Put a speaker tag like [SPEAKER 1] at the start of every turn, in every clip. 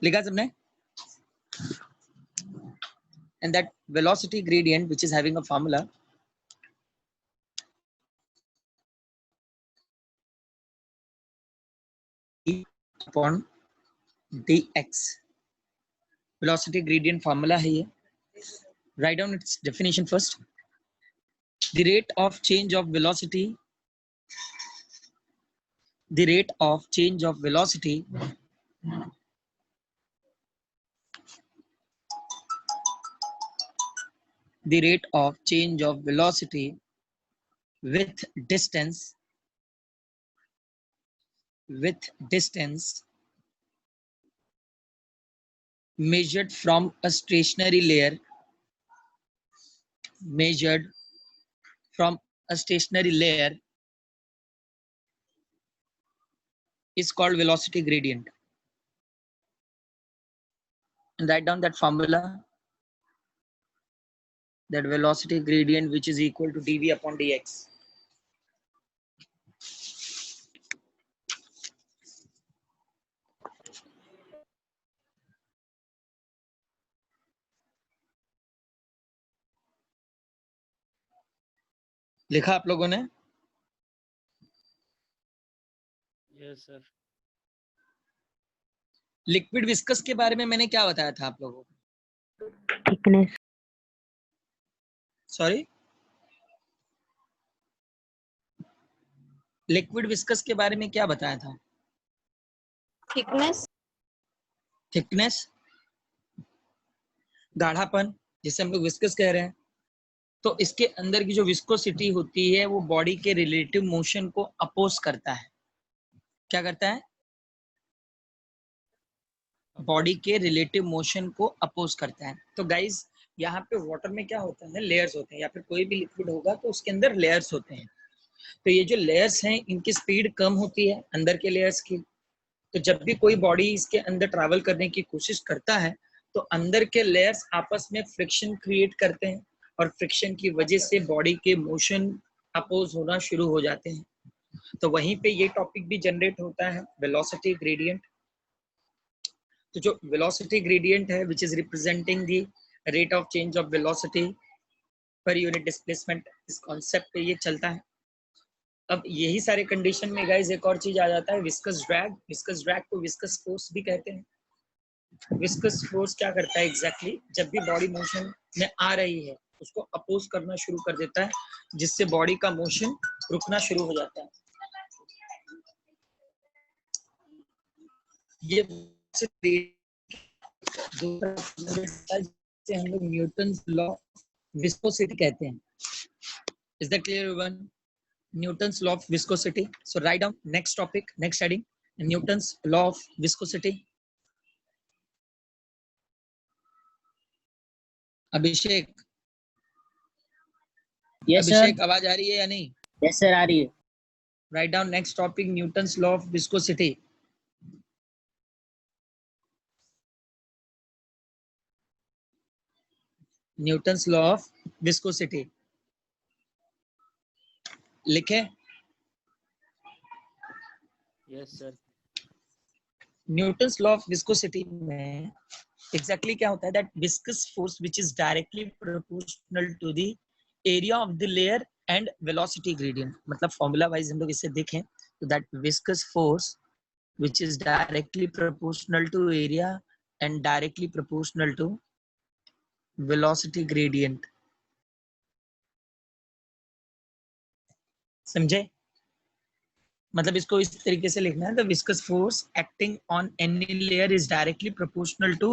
[SPEAKER 1] लिखा सबने? And that velocity gradient, which is having a formula, upon dx. Velocity gradient formula है ये. Write down its definition first. The rate of change of velocity. The rate of change of velocity the rate of change of velocity with distance measured from a stationary layer is called velocity gradient. And write down that formula, that velocity gradient, which is equal to dv upon dx. लिखा आप लोगों ने?
[SPEAKER 2] Yes sir.
[SPEAKER 1] Liquid viscous के बारे में मैंने क्या बताया था आप लोगों को?
[SPEAKER 3] थिकनेस.
[SPEAKER 1] सॉरी, लिक्विड विस्कस के बारे में क्या बताया था? थिकनेस, गाढ़ापन, जिसे हम लोग विस्कस कह रहे हैं. तो इसके अंदर की जो विस्कोसिटी होती है वो बॉडी के रिलेटिव मोशन को अपोज करता है. क्या करता है? बॉडी के रिलेटिव मोशन को अपोज करता है. तो गाइज यहाँ पे वाटर में क्या होता है, लेयर्स होते हैं, या फिर कोई भी लिक्विड होगा तो उसके अंदर लेयर्स होते हैं. तो ये जो लेयर्स हैं इनकी स्पीड कम होती है अंदर के लेयर्स की. तो जब भी कोई बॉडी इसके अंदर ट्रैवल करने की कोशिश करता है तो अंदर के लेयर्स आपस में फ्रिक्शन क्रिएट करते हैं और फ्रिक्शन की वजह से बॉडी के मोशन अपोज होना शुरू हो जाते हैं. तो वहीं पे ये टॉपिक भी जनरेट होता है, वेलोसिटी ग्रेडियंट. तो जो वेलोसिटी ग्रेडियंट है which is representing the rate of change of velocity per unit displacement, इस कॉन्सेप्ट पे ये चलता है. अब यही सारे कंडीशन में गाइस एक और चीज आ जाता है, विस्कस ड्रैग. विस्कस ड्रैग को विस्कस फोर्स भी कहते हैं. विस्कस फोर्स क्या करता है एग्जैक्टली? जब भी बॉडी मोशन में आ रही है उसको अपोज करना शुरू कर देता है, जिससे बॉडी का मोशन रुकना शुरू हो जाता है. ये हम लोग न्यूटन्स लॉ विस्कोसिटी कहते हैं. Is that clear everyone? Newton's law of viscosity. So write down next topic, next heading, Newton's law of viscosity. Abhishek,
[SPEAKER 4] Yes sir.
[SPEAKER 1] अभिषेक आवाज आ रही है या नहीं?
[SPEAKER 4] Yes sir, आ रही है.
[SPEAKER 1] Write down next topic, Newton's law of viscosity. Newton's law of viscosity. लिखे?
[SPEAKER 2] Yes sir.
[SPEAKER 1] Newton's law of viscosity में exactly क्या होता है? That viscous force which is directly proportional to the area of the layer and velocity gradient. मतलब formula wise हम लोग इसे देखें तो that viscous force which is directly proportional to area and directly proportional to velocity gradient. समझे? मतलब इसको इस तरीके से लिखना है, the viscous force acting on any layer is directly proportional to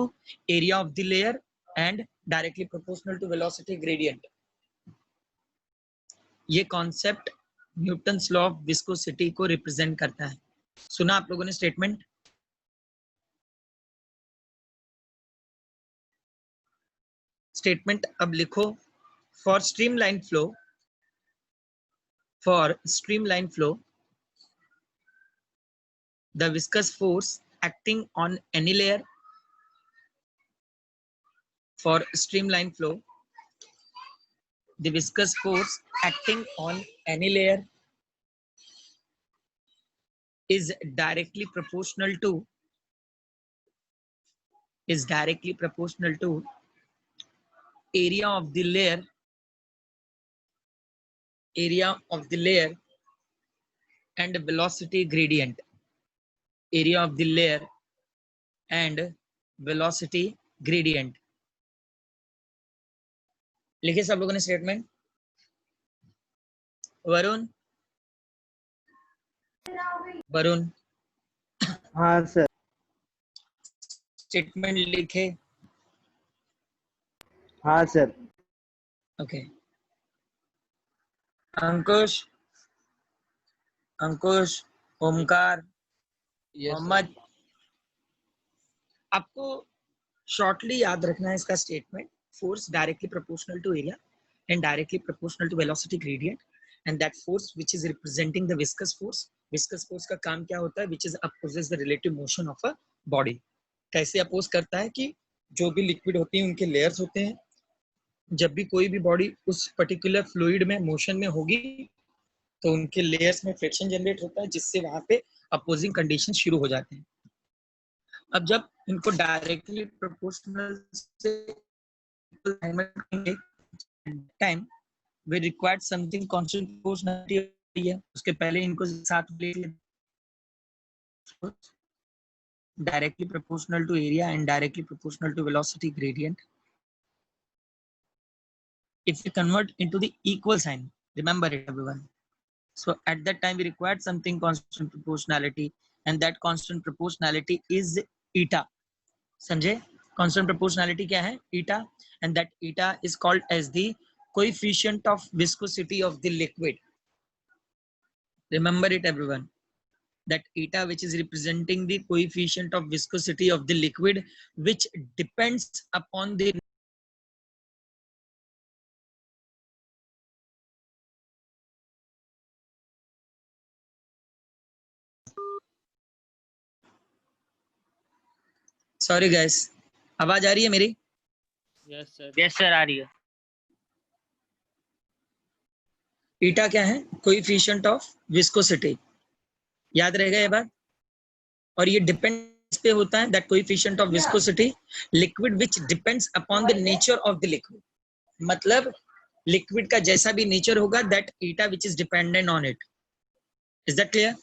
[SPEAKER 1] area of the layer and directly proportional to velocity gradient. ये concept Newton's law of viscosity को रिप्रेजेंट करता है. सुना आप लोगों ने स्टेटमेंट? स्टेटमेंट अब लिखो. For streamline flow, the viscous force acting on any layer, for streamline flow, the viscous force acting on any layer is directly proportional to is directly proportional to area of the layer and velocity gradient. Area of the layer and velocity gradient. लिखे सब लोगों ने statement? Varun
[SPEAKER 3] हाँ sir.
[SPEAKER 1] Statement लिखे?
[SPEAKER 3] हाँ sir.
[SPEAKER 1] Okay. Ankush, Omkar, Mohammad, आपको shortly याद रखना है इसका statement. Force directly proportional to area and directly proportional to velocity gradient, and that force which is representing the viscous force का काम क्या होता है? which is opposes the relative motion of a body. कैसे अपोज करता है कि जो भी लिक्विड होती है उनके लेयर्स होते हैं. जब भी कोई भी बॉडी उस पर्टिकुलर फ्लूइड में मोशन में होगी तो उनके लेयर्स में फ्रिक्शन जनरेट होता है, जिससे वहां पे अपोजिंग कंडीशन शुरू हो जाते हैं. अब जब इनको डायरेक्टली प्रोपोर्शनल से time we required something constant proportionality है, उसके पहले इनको साथ ले directly proportional to area and directly proportional to velocity gradient. If we convert into the equal sign, remember it everyone. So at that time we required something constant proportionality, and that constant proportionality is eta. समझे? Constant proportionality क्या है? Eta. And that eta is called as the coefficient of viscosity of the liquid. Remember it everyone, that eta which is representing the coefficient of viscosity of the liquid, which depends upon the sorry guys, आवाज आ रही है मेरी?
[SPEAKER 2] Yes sir, आ रही है.
[SPEAKER 1] ईटा क्या है? Coefficient of viscosity. याद रहेगा ये बात? और ये डिपेंड्स पे होता है, that coefficient of viscosity, liquid which depends upon the nature of the liquid. मतलब लिक्विड का जैसा भी नेचर होगा, that eta which is dependent on it. Is that clear?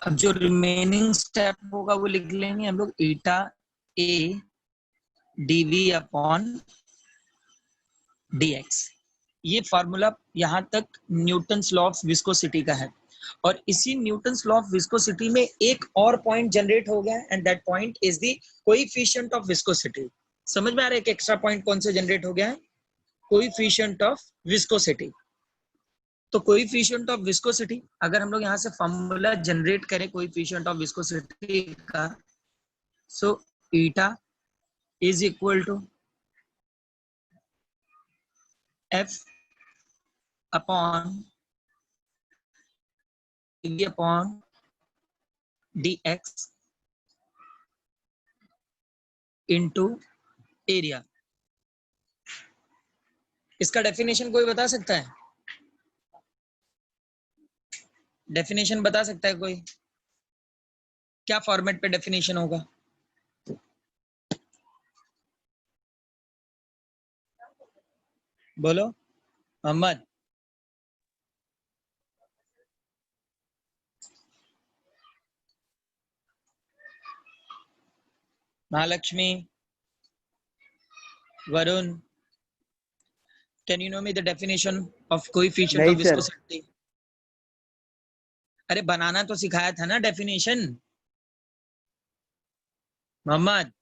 [SPEAKER 1] अब जो रिमेनिंग स्टेप होगा वो लिख लेंगे हम लोग. ईटा ए डीवी अपॉन dx. ये फॉर्मूला यहाँ तक न्यूटन्स लॉ ऑफ विस्कोसिटी का है, और इसी न्यूटन्स लॉ ऑफ विस्कोसिटी में एक और पॉइंट जनरेट हो गया, and that point is the coefficient of viscosity. समझ में आ रहा है? एक एक्स्ट्रा पॉइंट कौन से जनरेट हो गया है? Coefficient of viscosity. तो कोएफिशिएंट ऑफ विस्कोसिटी, अगर हम लोग यहाँ से फॉर्मूला जनरेट करें कोएफिशिएंट ऑफ विस्कोसिटी का, so eta is equal to F upon dV upon dx into area. इसका डेफिनेशन कोई बता सकता है? डेफिनेशन बता सकता है कोई? क्या फॉर्मेट पे डेफिनेशन होगा? बोलो Mohammad. Mahalakshmi, Varun, can you know me the definition of coefficient of viscosity? अरे बनाना तो सिखाया था ना definition Mohammad.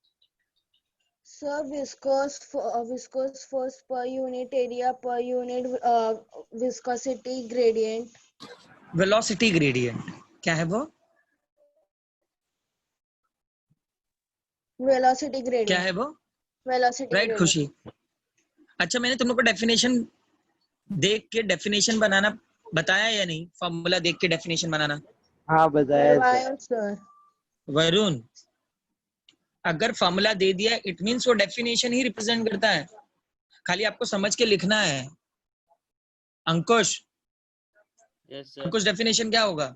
[SPEAKER 4] Sir, viscous force per unit area per unit viscosity gradient.
[SPEAKER 1] Velocity gradient क्या है वो?
[SPEAKER 4] Velocity gradient.
[SPEAKER 1] क्या है वो?
[SPEAKER 4] Velocity
[SPEAKER 1] right
[SPEAKER 4] gradient.
[SPEAKER 1] खुशी. अच्छा, मैंने तुम लोग को डेफिनेशन देख के डेफिनेशन बनाना बताया या नहीं? फॉर्मूला देख के डेफिनेशन बनाना.
[SPEAKER 3] हाँ बताया
[SPEAKER 4] sir.
[SPEAKER 1] वरुण, अगर फॉर्मूला दे दिया इट मींस वो डेफिनेशन ही रिप्रेजेंट करता है, खाली आपको समझ के लिखना है. अंकुश,
[SPEAKER 2] Yes sir.
[SPEAKER 1] अंकुश डेफिनेशन क्या होगा?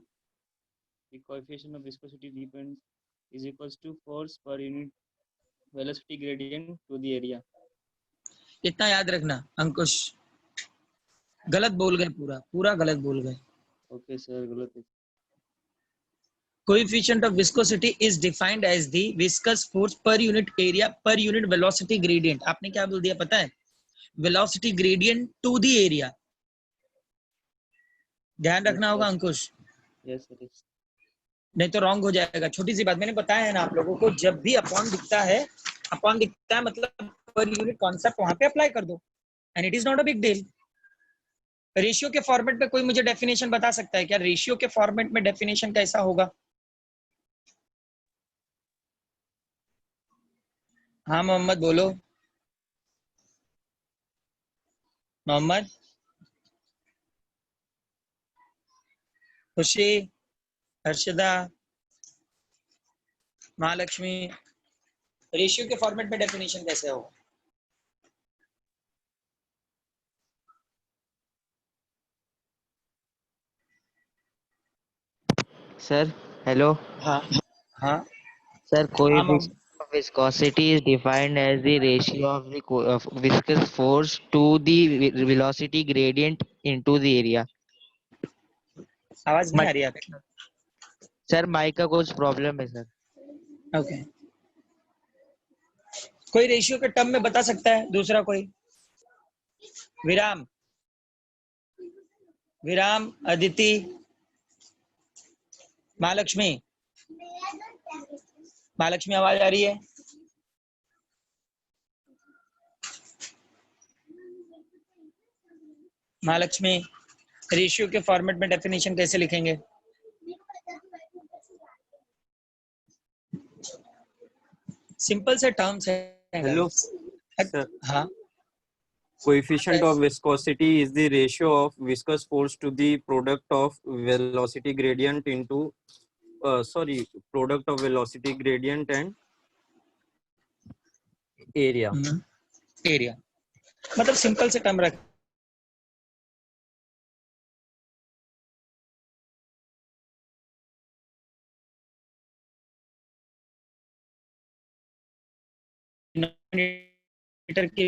[SPEAKER 2] The coefficient of viscosity depends is equals to force per unit velocity gradient to the area.
[SPEAKER 1] इतना याद रखना अंकुश, गलत बोल गए, पूरा पूरा गलत बोल गए।
[SPEAKER 2] Okay sir, गलत है।
[SPEAKER 1] Coefficient of viscosity is defined as the viscous force per unit area per unit velocity gradient। आपने क्या बोल दिया पता है? velocity gradient to the area। ध्यान रखना होगा अंकुश,
[SPEAKER 2] Yes sir, yes.
[SPEAKER 1] नहीं तो रॉन्ग हो जाएगा। छोटी सी बात मैंने बताया है ना आप लोगों को, जब भी अपॉन दिखता है, अपॉन दिखता है मतलब पर यूनिट कॉन्सेप्ट वहां पे अप्लाई कर दो, and it is not a big deal. Ratio के फॉर्मेट में कोई मुझे डेफिनेशन बता सकता है क्या? रेशियो के फॉर्मेट में डेफिनेशन कैसा होगा? हाँ मोहम्मद बोलो, मोहम्मद, खुशी, हर्षदा, महालक्ष्मी, रेशियो के फॉर्मेट में डेफिनेशन कैसे होगा?
[SPEAKER 3] Sir hello.
[SPEAKER 1] हाँ हाँ
[SPEAKER 3] सर
[SPEAKER 1] हाँ Mohammad,
[SPEAKER 3] coefficient of viscosity is defined as the ratio of the of viscous force to the velocity gradient into the area।
[SPEAKER 1] आवाज नहीं आ रही आपकी।
[SPEAKER 3] सर माइक का कुछ प्रॉब्लम है सर।
[SPEAKER 1] ओके, कोई रेशियो के टर्म में बता सकता है दूसरा कोई? विराम, विराम, अदिति, महालक्ष्मी, महालक्ष्मी आवाज आ रही है? महालक्ष्मी, रेशियो के फॉर्मेट में डेफिनेशन कैसे लिखेंगे? सिंपल से टर्म्स है।
[SPEAKER 5] Hello, sir.
[SPEAKER 1] हाँ,
[SPEAKER 5] Coefficient of viscosity is the ratio of viscous force to the product of velocity gradient into product of velocity gradient and area.
[SPEAKER 1] Area, मतलब सिंपल से term रख, denominator के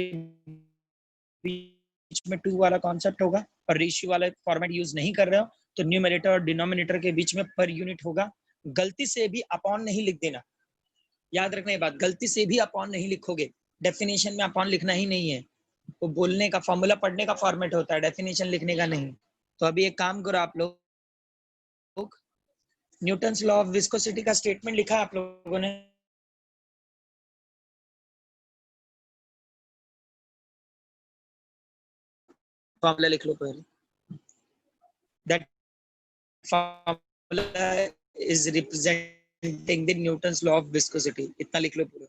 [SPEAKER 1] बीच में टू वाला concept होगा, और रेशियो वाला फॉर्मेट यूज नहीं कर रहे हो तो न्यूमरेटर और डिनोमिनेटर के बीच में पर यूनिट होगा। गलती से भी अपॉन नहीं लिख देना, याद रखना ये बात, गलती से भी अपॉन नहीं लिखोगे। डेफिनेशन में अपॉन लिखना ही नहीं है, वो बोलने का फॉर्मूला पढ़ने का फॉर्मेट होता है, डेफिनेशन लिखने का नहीं। तो अभी एक काम करो आप लोग, न्यूटन्स लॉ ऑफ विस्कोसिटी का स्टेटमेंट लिखा आप लोगों ने? फॉर्मूला लिख लो पहले, that formula is representing the Newton's law of viscosity, इतना लिख लो पूरा।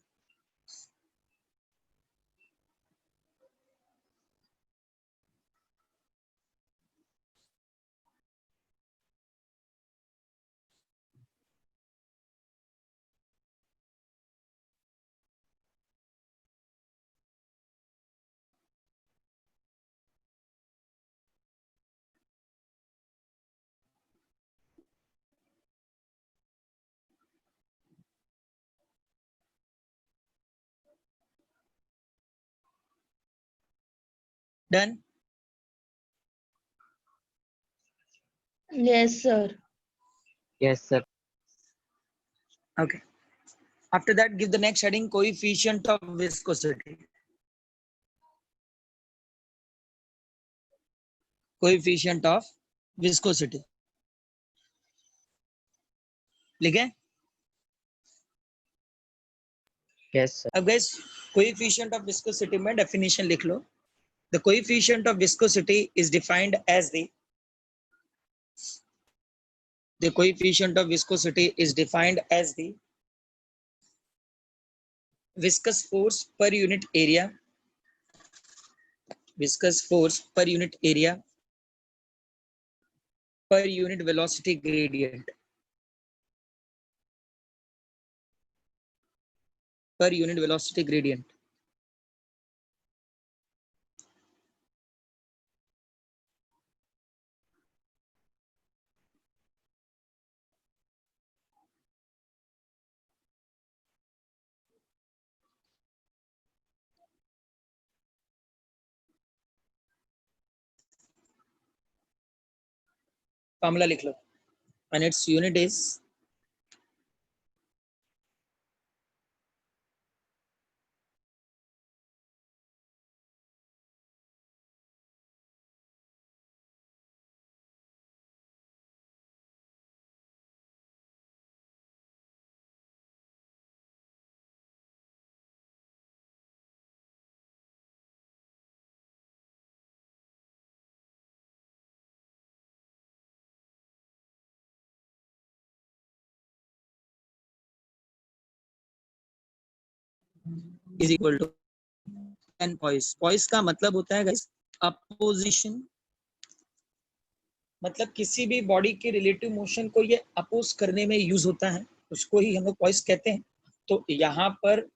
[SPEAKER 1] Done?
[SPEAKER 4] Yes, sir.
[SPEAKER 3] Yes sir।
[SPEAKER 1] Okay. After that, give the next heading, coefficient of viscosity. Coefficient of viscosity लिखे?
[SPEAKER 3] Yes sir।
[SPEAKER 1] अब guys, coefficient of viscosity में definition लिख लो। The coefficient of viscosity is defined as the coefficient of viscosity is defined as the viscous force per unit area, viscous force per unit area per unit velocity gradient, per unit velocity gradient। Formula लिख लो and its unit is equal to 10 poise. Poise का मतलब होता है guys opposition, मतलब किसी भी body के relative motion को ये अपोज करने में यूज होता है, उसको ही हम लोग पॉइस कहते हैं। तो यहाँ पर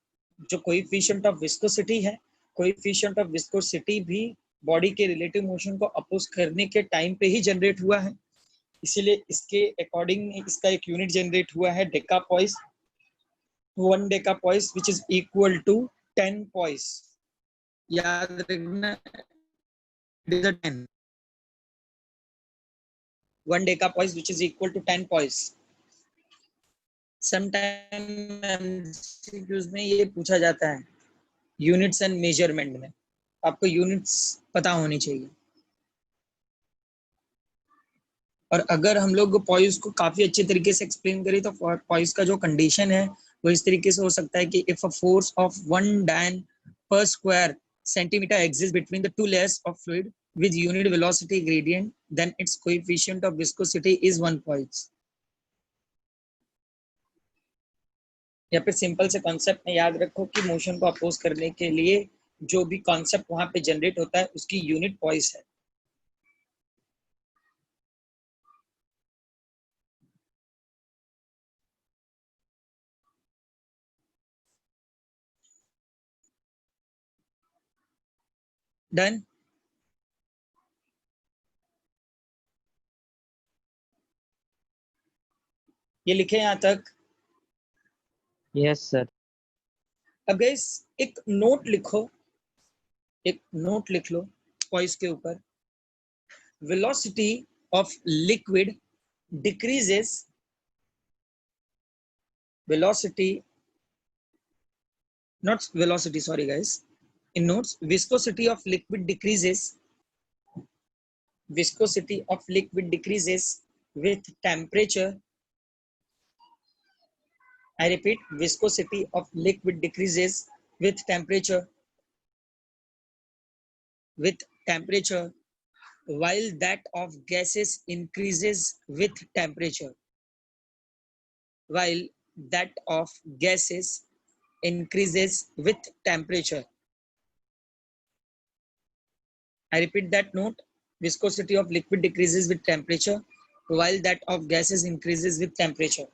[SPEAKER 1] जो कोएफिशिएंट ऑफ विस्कोसिटी है, कोएफिशिएंट ऑफ विस्कोसिटी भी बॉडी के रिलेटिव मोशन को अपोज करने के टाइम पे ही जनरेट हुआ है, इसीलिए इसके अकॉर्डिंग इसका एक यूनिट जनरेट हुआ है deca poise. 1 deca poise which is equal to 10 poise. याद रखना 10 1 decapoise which is equal to 10 poise. Sometime MCQs में ये पूछा जाता है यूनिट्स एंड मेजरमेंट में, आपको यूनिट्स पता होनी चाहिए। और अगर हम लोग पॉइस को काफी अच्छे तरीके से एक्सप्लेन करें तो पॉइस का जो कंडीशन है वो इस तरीके से हो सकता है कि if a force of 1 Dan per square centimeter exists between the two layers of fluid with unit velocity gradient, then its coefficient of viscosity is 1 poise. या फिर सिंपल से कॉन्सेप्ट में याद रखो कि मोशन को अपोज करने के लिए जो भी कॉन्सेप्ट वहां पे जनरेट होता है उसकी यूनिट पॉइस है। डन? ये लिखे यहां तक?
[SPEAKER 3] Yes sir.
[SPEAKER 1] अब गाइस एक नोट लिखो, एक नोट लिख लो पॉइस के ऊपर। Velocity of liquid decreases, velocity, not velocity, sorry guys, in notes, viscosity of liquid decreases, viscosity of liquid decreases with temperature. I repeat, viscosity of liquid decreases with temperature, while that of gases increases with temperature, while that of gases increases with temperature. I repeat that note, viscosity of liquid decreases with temperature while that of gases increases with temperature.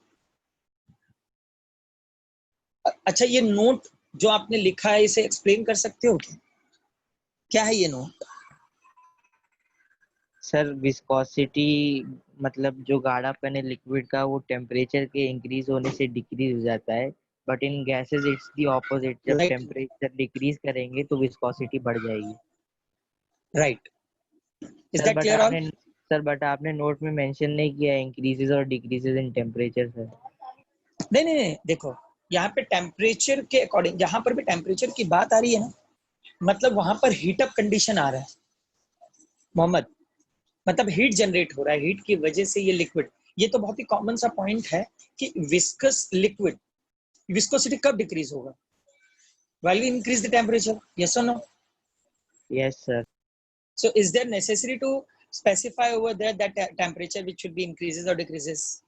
[SPEAKER 1] अच्छा, ये note जो आपने लिखा है इसे explain कर सकते हो क्या? क्या है ये नोट?
[SPEAKER 3] सर विस्कोसिटी मतलब जो गाढ़ापन है लिक्विड का वो टेम्परेचर के इंक्रीज होने से डिक्रीज हो जाता है, but in gases it's the opposite, जब
[SPEAKER 1] Right.
[SPEAKER 3] टेम्परेचर डिक्रीज करेंगे तो विस्कोसिटी बढ़ जाएगी।
[SPEAKER 1] Right, is that clear all?
[SPEAKER 3] Sir but आपने नोट में मेंशन नहीं किया इंक्रीजेस और डिक्रीजेस इन टेम्परेचर सर।
[SPEAKER 1] नहीं, देखो यहाँ पे टेम्परेचर के अकॉर्डिंग, यहाँ पर भी टेम्परेचर की बात आ रही है ना, मतलब वहां पर हीट अप कंडीशन आ रहा है मोहम्मद, मतलब हीट जनरेट हो रहा है, हीट की वजह से ये लिक्विड, ये तो बहुत ही कॉमन सा पॉइंट है कि विस्कस लिक्विड विस्कोसिटी कब डिक्रीज होगा? while we increase the temperature, yes or no?
[SPEAKER 3] Yes sir.
[SPEAKER 1] So is there necessary to specify over there that temperature which should be increases or decreases?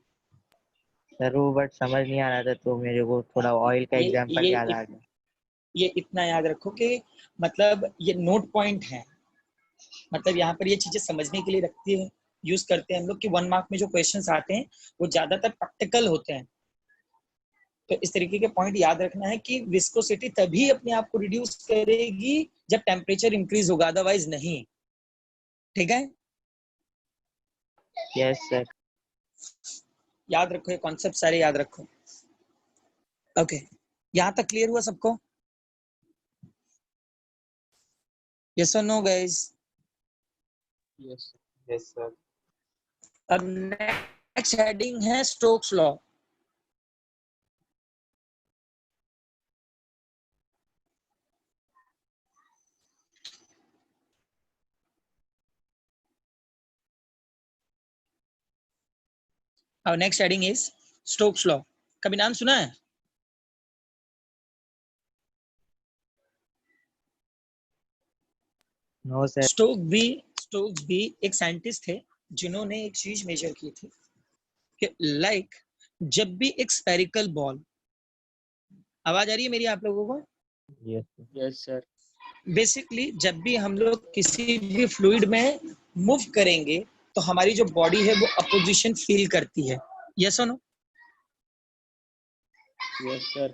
[SPEAKER 3] Sir वो but समझ नहीं आ रहा था तो मेरे को थोड़ा ऑयल का एग्जांपल याद आ गया।
[SPEAKER 1] ये इतना याद रखो कि मतलब ये नोट पॉइंट है, मतलब यहाँ पर ये चीजें समझने के लिए रखती है, यूज करते हैं हम लोग कि 1 मार्क में जो क्वेश्चंस आते हैं वो ज्यादातर प्रैक्टिकल होते हैं। तो इस तरीके के पॉइंट याद रखना है कि विस्कोसिटी तभी अपने आप को रिड्यूस करेगी जब टेम्परेचर इंक्रीज होगा, अदरवाइज नहीं। ठीक है?
[SPEAKER 3] Yes sir.
[SPEAKER 1] याद रखो, ये कॉन्सेप्ट सारे याद रखो। ओके, यहाँ तक क्लियर हुआ सबको? यस और no guys?
[SPEAKER 2] Yes.
[SPEAKER 5] Yes, sir.
[SPEAKER 1] अब नेक्स्ट हेडिंग है स्टोक्स लॉ। अब next heading is Stokes law. कभी नाम सुना है?
[SPEAKER 3] No sir.
[SPEAKER 1] स्टोक्स भी एक साइंटिस्ट थे जिन्होंने एक चीज मेजर की थी कि लाइक जब भी एक स्फेरिकल बॉल, आवाज आ रही है मेरी आप लोगों को?
[SPEAKER 2] Yes, sir.
[SPEAKER 1] बेसिकली जब भी हम लोग किसी भी फ्लूइड में मूव करेंगे तो हमारी जो बॉडी है वो अपोजिशन फील करती है। यस और नो?
[SPEAKER 2] Yes, sir.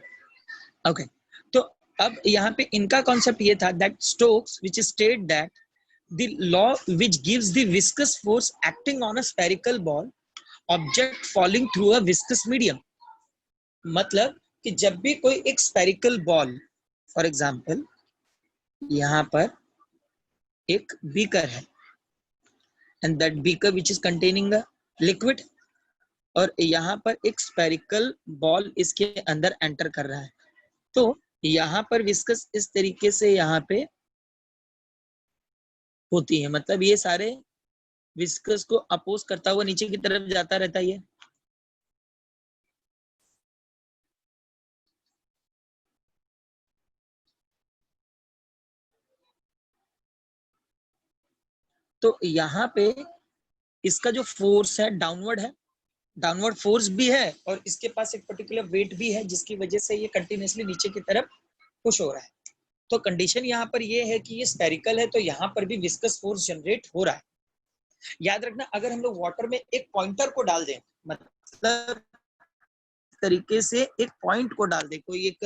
[SPEAKER 1] ओके, तो अब यहाँ पे इनका कॉन्सेप्ट ये था that Stokes which state that the law which gives the viscous force acting on a spherical ball object falling through a viscous medium. मतलब कि जब भी कोई एक स्फेरिकल बॉल, फॉर एग्जांपल यहाँ पर एक बीकर है and that beaker which is containing a liquid, और यहाँ पर एक स्फेरिकल बॉल इसके अंदर एंटर कर रहा है, तो यहाँ पर विस्कस इस तरीके से यहाँ पे होती है। मतलब ये सारे विस्कस को अपोज करता हुआ नीचे की तरफ जाता रहता है। तो यहाँ पे इसका जो फोर्स है डाउनवर्ड है, डाउनवर्ड फोर्स भी है, और इसके पास एक पर्टिकुलर वेट भी है जिसकी वजह से ये कंटिन्यूसली नीचे की तरफ पुश हो रहा है। तो कंडीशन यहाँ पर ये है कि ये स्फेरिकल है तो यहाँ पर भी विस्कस फोर्स जनरेट हो रहा है। याद रखना, अगर हम लोग वाटर में एक पॉइंटर को डाल दें, मतलब तरीके से एक पॉइंट को डाल दें, कोई एक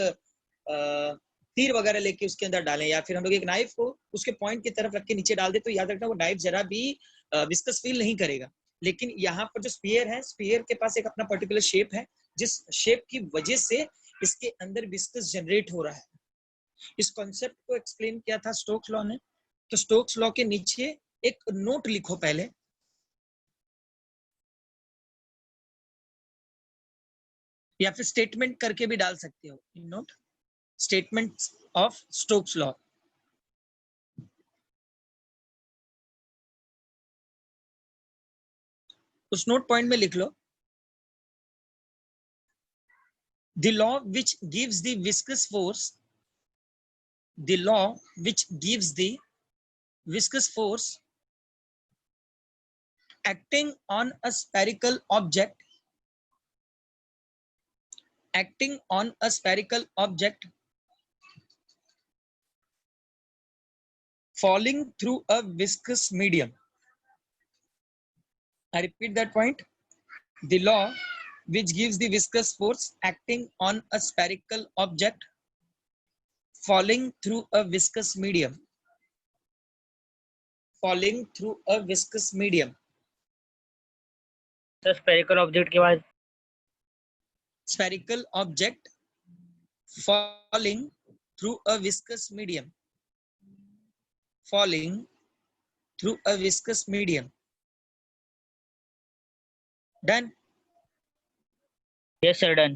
[SPEAKER 1] तीर वगैरह लेके उसके अंदर डालें, या फिर हम लोग एक नाइफ को उसके पॉइंट की तरफ रख के नीचे डाल दे, तो याद रखना वो नाइफ जरा भी विस्कस फील नहीं करेगा। लेकिन यहाँ पर जो स्फीयर है, स्फीयर के पास एक अपना पर्टिकुलर शेप है, जिस शेप की वजह से इसके अंदर विस्कस जनरेट हो रहा है। इस कॉन्सेप्ट को एक्सप्लेन किया था स्टोक्स लॉ ने। तो स्टोक्स लॉ के नीचे एक नोट लिखो पहले, या फिर स्टेटमेंट करके भी डाल सकते हो। Note statement of Stokes law. उस नोट पॉइंट में लिख लो, the law which gives the viscous force, the law which gives the viscous force acting on a spherical object, acting on a spherical object falling through a viscous medium. I repeat that point. The law which gives the viscous force acting on a spherical object falling through a viscous medium, falling through a viscous medium.
[SPEAKER 3] तो spherical object के बाद
[SPEAKER 1] Spherical object falling through a viscous medium, falling through a viscous medium. Done?
[SPEAKER 3] Yes sir done.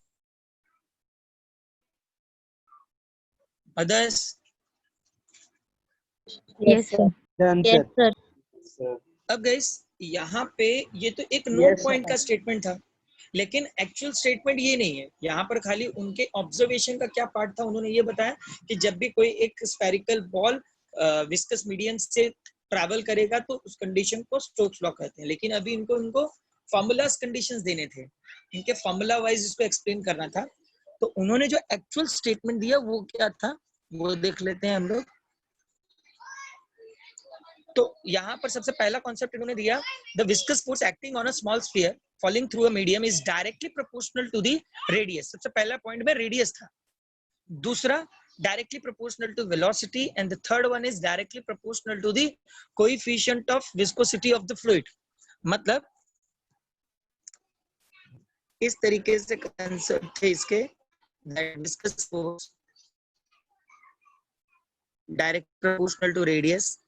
[SPEAKER 1] Others?
[SPEAKER 4] Yes, sir.
[SPEAKER 3] Yes,
[SPEAKER 4] sir.
[SPEAKER 1] अब guys यहाँ पे ये तो एक note point का स्टेटमेंट था, लेकिन एक्चुअल स्टेटमेंट ये नहीं है। यहाँ पर खाली उनके ऑब्जर्वेशन का क्या पार्ट था, उन्होंने ये बताया कि जब भी कोई एक स्फेरिकल बॉल विस्कस मीडियम से ट्रैवल करेगा तो उस कंडीशन को स्टोक्स लॉ कहते हैं। लेकिन अभी इनको फॉर्मूलास कंडीशंस देने थे, इनके फॉर्मूला वाइज इसको एक्सप्लेन करना था। तो उन्होंने जो एक्चुअल स्टेटमेंट दिया वो क्या था, वो देख लेते हैं हम लोग। तो यहाँ पर सबसे पहला कॉन्सेप्ट इन्होंने दिया, the viscous force acting on a small sphere falling through a medium is directly proportional to the radius. सबसे पहला पॉइंट में रेडियस था। दूसरा directly proportional to velocity, and the third one is directly proportional to the coefficient of viscosity of the fluid. मतलब इस तरीके से concept थे इसके, that viscous force direct proportional to radius,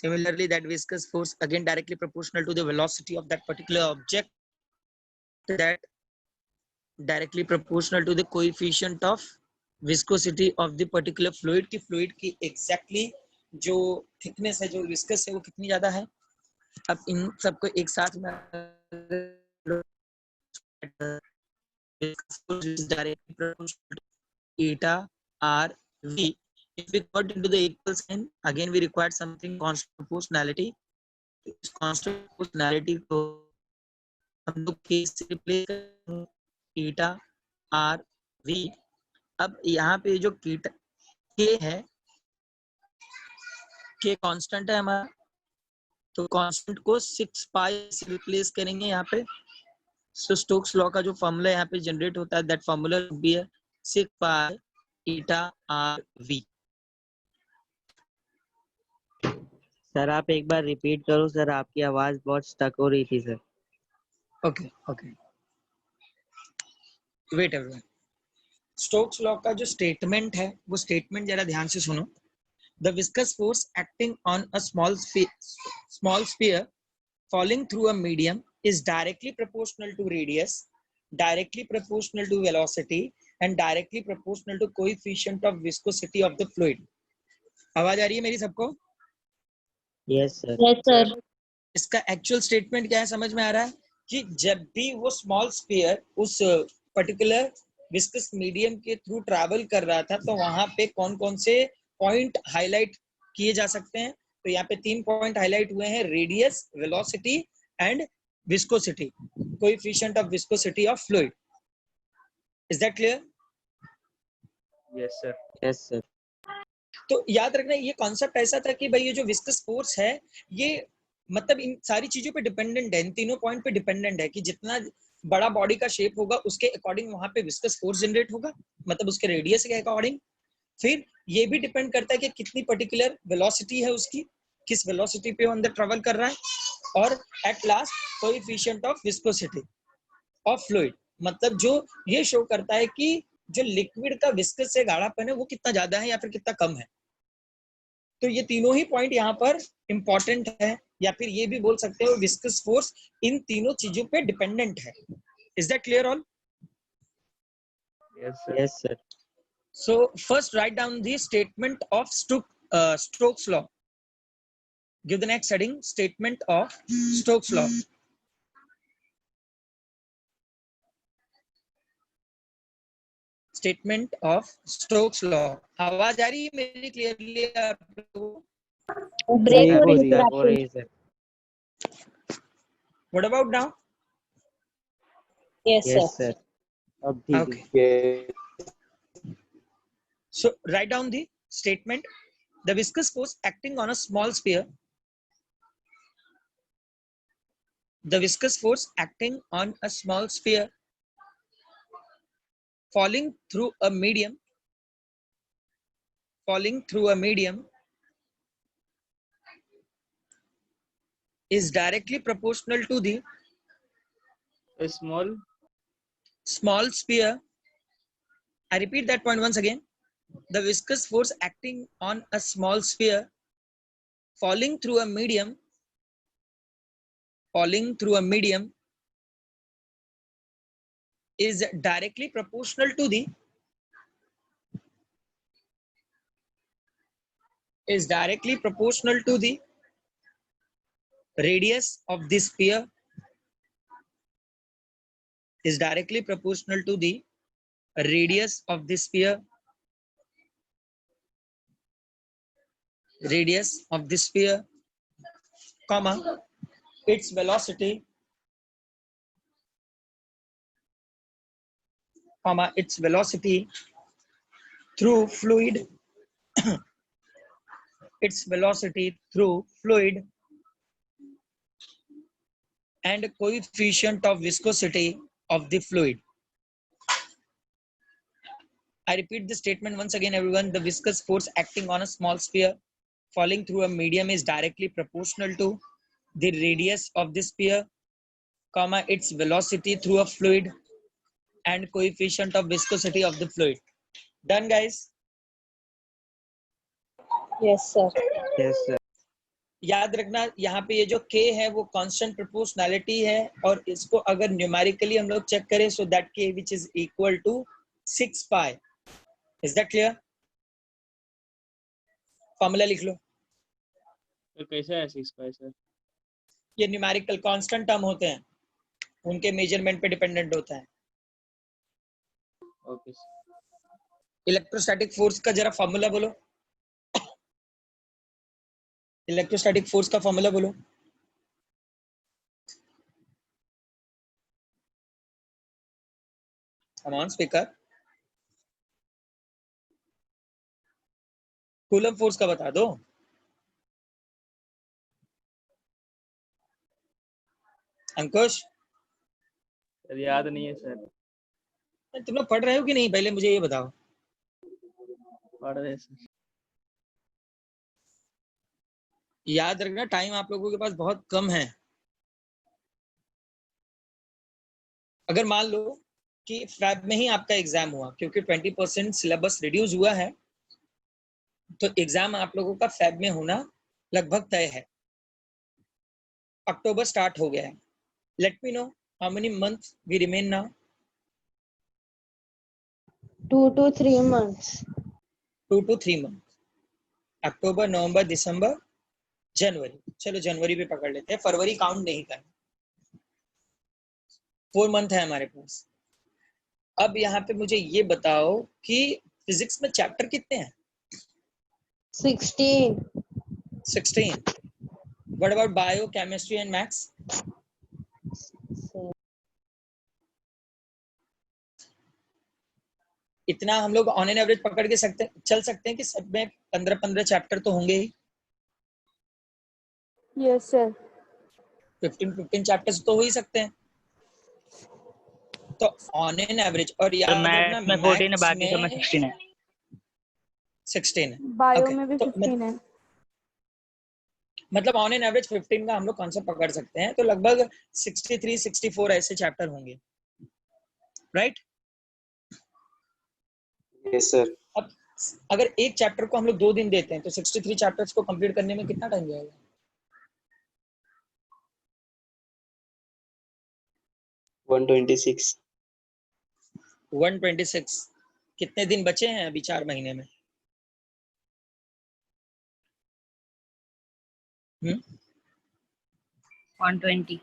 [SPEAKER 1] Similarly, that viscous force again directly proportional to the velocity of that particular object, that directly proportional to the coefficient of viscosity of the particular fluid की fluid की exactly जो thickness है, जो viscous है, वो कितनी ज्यादा है. अब इन सबको एक साथ में directly proportional to eta r v. If we got into the equal sign, again we required something constant proportionality. इस constant proportionality को हम लोग k से replace करेंगे, eta r v. अब यहाँ पे जो k है, k कांस्टेंट है हमारा, तो कांस्टेंट को 6 पाई से रिप्लेस करेंगे यहाँ पे. सो स्टोक्स लॉ का जो फॉर्मूला यहाँ पे जनरेट होता है, दैट फॉर्मूला भी है 6 पाई eta r v.
[SPEAKER 3] सर आप एक बार रिपीट करो सर, आपकी आवाज बहुत स्टक हो रही थी sir.
[SPEAKER 1] Okay wait everyone. Stokes law का जो स्टेटमेंट है, वो स्टेटमेंट जरा ध्यान से सुनो. The viscous force acting on a small sphere falling through a medium is directly proportional to radius, directly proportional to velocity, and directly proportional to coefficient of viscosity of the fluid. आवाज आ रही है मेरी सबको?
[SPEAKER 3] Yes sir.
[SPEAKER 4] Yes, sir.
[SPEAKER 1] इसका actual statement क्या है, समझ में आ रहा है कि जब भी वो स्मॉल स्फीयर उस पर्टिकुलर विस्कस मीडियम के थ्रू ट्रैवल कर रहा था, तो वहां पे कौन कौन से पॉइंट हाईलाइट किए जा सकते हैं. तो यहाँ पे 3 पॉइंट हाईलाइट हुए हैं, radius, velocity and viscosity, coefficient of viscosity of fluid. Is that clear?
[SPEAKER 2] Yes, sir.
[SPEAKER 3] Yes sir.
[SPEAKER 1] तो याद रखना, ये कॉन्सेप्ट ऐसा था कि भाई ये जो विस्कस फोर्स है, ये मतलब इन सारी चीजों पे डिपेंडेंट है, इन तीनों पॉइंट पे डिपेंडेंट है कि जितना बड़ा बॉडी का शेप होगा उसके अकॉर्डिंग वहां पे विस्कस फोर्स जनरेट होगा, मतलब उसके रेडियस के अकॉर्डिंग. फिर ये भी डिपेंड करता है कि कितनी पर्टिकुलर वेलोसिटी है उसकी, किस वेलोसिटी पे वो अंदर ट्रेवल कर रहा है, और at last coefficient of viscosity of fluid, मतलब जो ये शो करता है कि जो लिक्विड का विस्कस से गाढ़ापन है वो कितना ज्यादा है या फिर कितना कम है. तो ये तीनों ही पॉइंट यहाँ पर इंपॉर्टेंट है, या फिर ये भी बोल सकते हो विस्कस फोर्स इन तीनों चीजों पे डिपेंडेंट है. Is that clear all?
[SPEAKER 2] Yes, sir.
[SPEAKER 3] Yes sir.
[SPEAKER 1] So first write down the statement of Stokes law. Give the next heading, statement of Stokes law. Statement of Stokes law. आवाज आ रही है मेरी clearly आपको?
[SPEAKER 4] Break हो रही है
[SPEAKER 3] sir,
[SPEAKER 4] sir
[SPEAKER 3] हो रही
[SPEAKER 4] आपकी.
[SPEAKER 3] है sir.
[SPEAKER 1] What about now?
[SPEAKER 4] Yes,
[SPEAKER 3] yes
[SPEAKER 4] sir.
[SPEAKER 3] Sir. अब ठीक
[SPEAKER 1] Okay.
[SPEAKER 3] है.
[SPEAKER 1] So write down the statement. The viscous force acting on a small sphere. The viscous force acting on a small sphere falling through a medium. Falling through a medium is directly proportional to the
[SPEAKER 2] A small
[SPEAKER 1] small sphere. I repeat that point once again. The viscous force acting on a small sphere falling through a medium is directly proportional to the radius of the sphere, is directly proportional to the radius of the sphere, comma, its velocity, through fluid, and coefficient of viscosity of the fluid. I repeat the statement once again, everyone. The viscous force acting on a small sphere falling through a medium is directly proportional to the radius of the sphere, comma, its velocity through a fluid, and coefficient of viscosity of the fluid. Done, guys?
[SPEAKER 4] Yes, sir.
[SPEAKER 3] Yes sir.
[SPEAKER 1] याद रखना यहाँ पे ये जो k है वो constant proportionality है, और इसको अगर न्यूमेरिकली हम लोग चेक करें, so that k which is equal to 6 pi. Is that clear? Formula लिख लो।
[SPEAKER 2] तो कैसे है 6 पाई सर?
[SPEAKER 1] ये न्यूमेरिकल कांस्टेंट टर्म होते हैं, उनके मेजरमेंट पे डिपेंडेंट होता है।
[SPEAKER 2] ओके
[SPEAKER 1] इलेक्ट्रोस्टैटिक फोर्स का जरा फॉर्मूला बोलो। इलेक्ट्रोस्टैटिक फोर्स का फॉर्मूला बोलो। Come on, speaker. Coulomb force का बता दो। अंकुश,
[SPEAKER 2] सर याद नहीं है सर।
[SPEAKER 1] तुम लोग पढ़ रहे हो कि नहीं, पहले मुझे ये बताओ।
[SPEAKER 2] पढ़ रहे सर।
[SPEAKER 1] याद रखना टाइम आप लोगों के पास बहुत कम है। अगर मान लो कि फैब में ही आपका एग्जाम हुआ, क्योंकि 20% सिलेबस रिड्यूस हुआ है, तो एग्जाम आप लोगों का फैब में होना लगभग तय है। अक्टूबर स्टार्ट हो गया है। Let me know how many month we remain now.
[SPEAKER 4] 2 to 3 months.
[SPEAKER 1] 2 to 3 month. October, November, December, January. चलो जनवरी पे पकड़ लेते हैं, फरवरी काउंट नहीं करना। 4 मंथ है हमारे पास। अब यहाँ पे मुझे ये बताओ कि फिजिक्स में चैप्टर कितने हैं?
[SPEAKER 4] 16.
[SPEAKER 1] 16. What about bio, chemistry and maths? इतना हम लोग ऑन एन एवरेज पकड़ के चल सकते हैं कि सब में 15-15 चैप्टर तो होंगे ही।
[SPEAKER 4] Yes, sir.
[SPEAKER 1] 15-15 चैप्टर्स तो हो ही सकते हैं। तो ऑन एन एवरेज, और याद रखना
[SPEAKER 3] मैथ्स में 14 है,
[SPEAKER 1] मैथ्स
[SPEAKER 3] बाकी सब में
[SPEAKER 1] में
[SPEAKER 3] 16 है।
[SPEAKER 1] 16 है।
[SPEAKER 4] Bio
[SPEAKER 1] Okay,
[SPEAKER 4] में भी
[SPEAKER 1] तो
[SPEAKER 4] 15 है.
[SPEAKER 1] मतलब ऑन एन एवरेज 15 का हम लोग कॉन्सेप्ट पकड़ सकते हैं, तो लगभग 63-64 ऐसे चैप्टर होंगे, राइट?
[SPEAKER 5] Yes sir.
[SPEAKER 1] अब अगर एक चैप्टर को हम लोग 2 दिन देते हैं, तो 63 चैप्टर्स को कंप्लीट करने में कितना टाइम जाएगा?
[SPEAKER 5] 126।
[SPEAKER 1] 126। कितने दिन बचे हैं अभी 4 महीने में?
[SPEAKER 3] 120।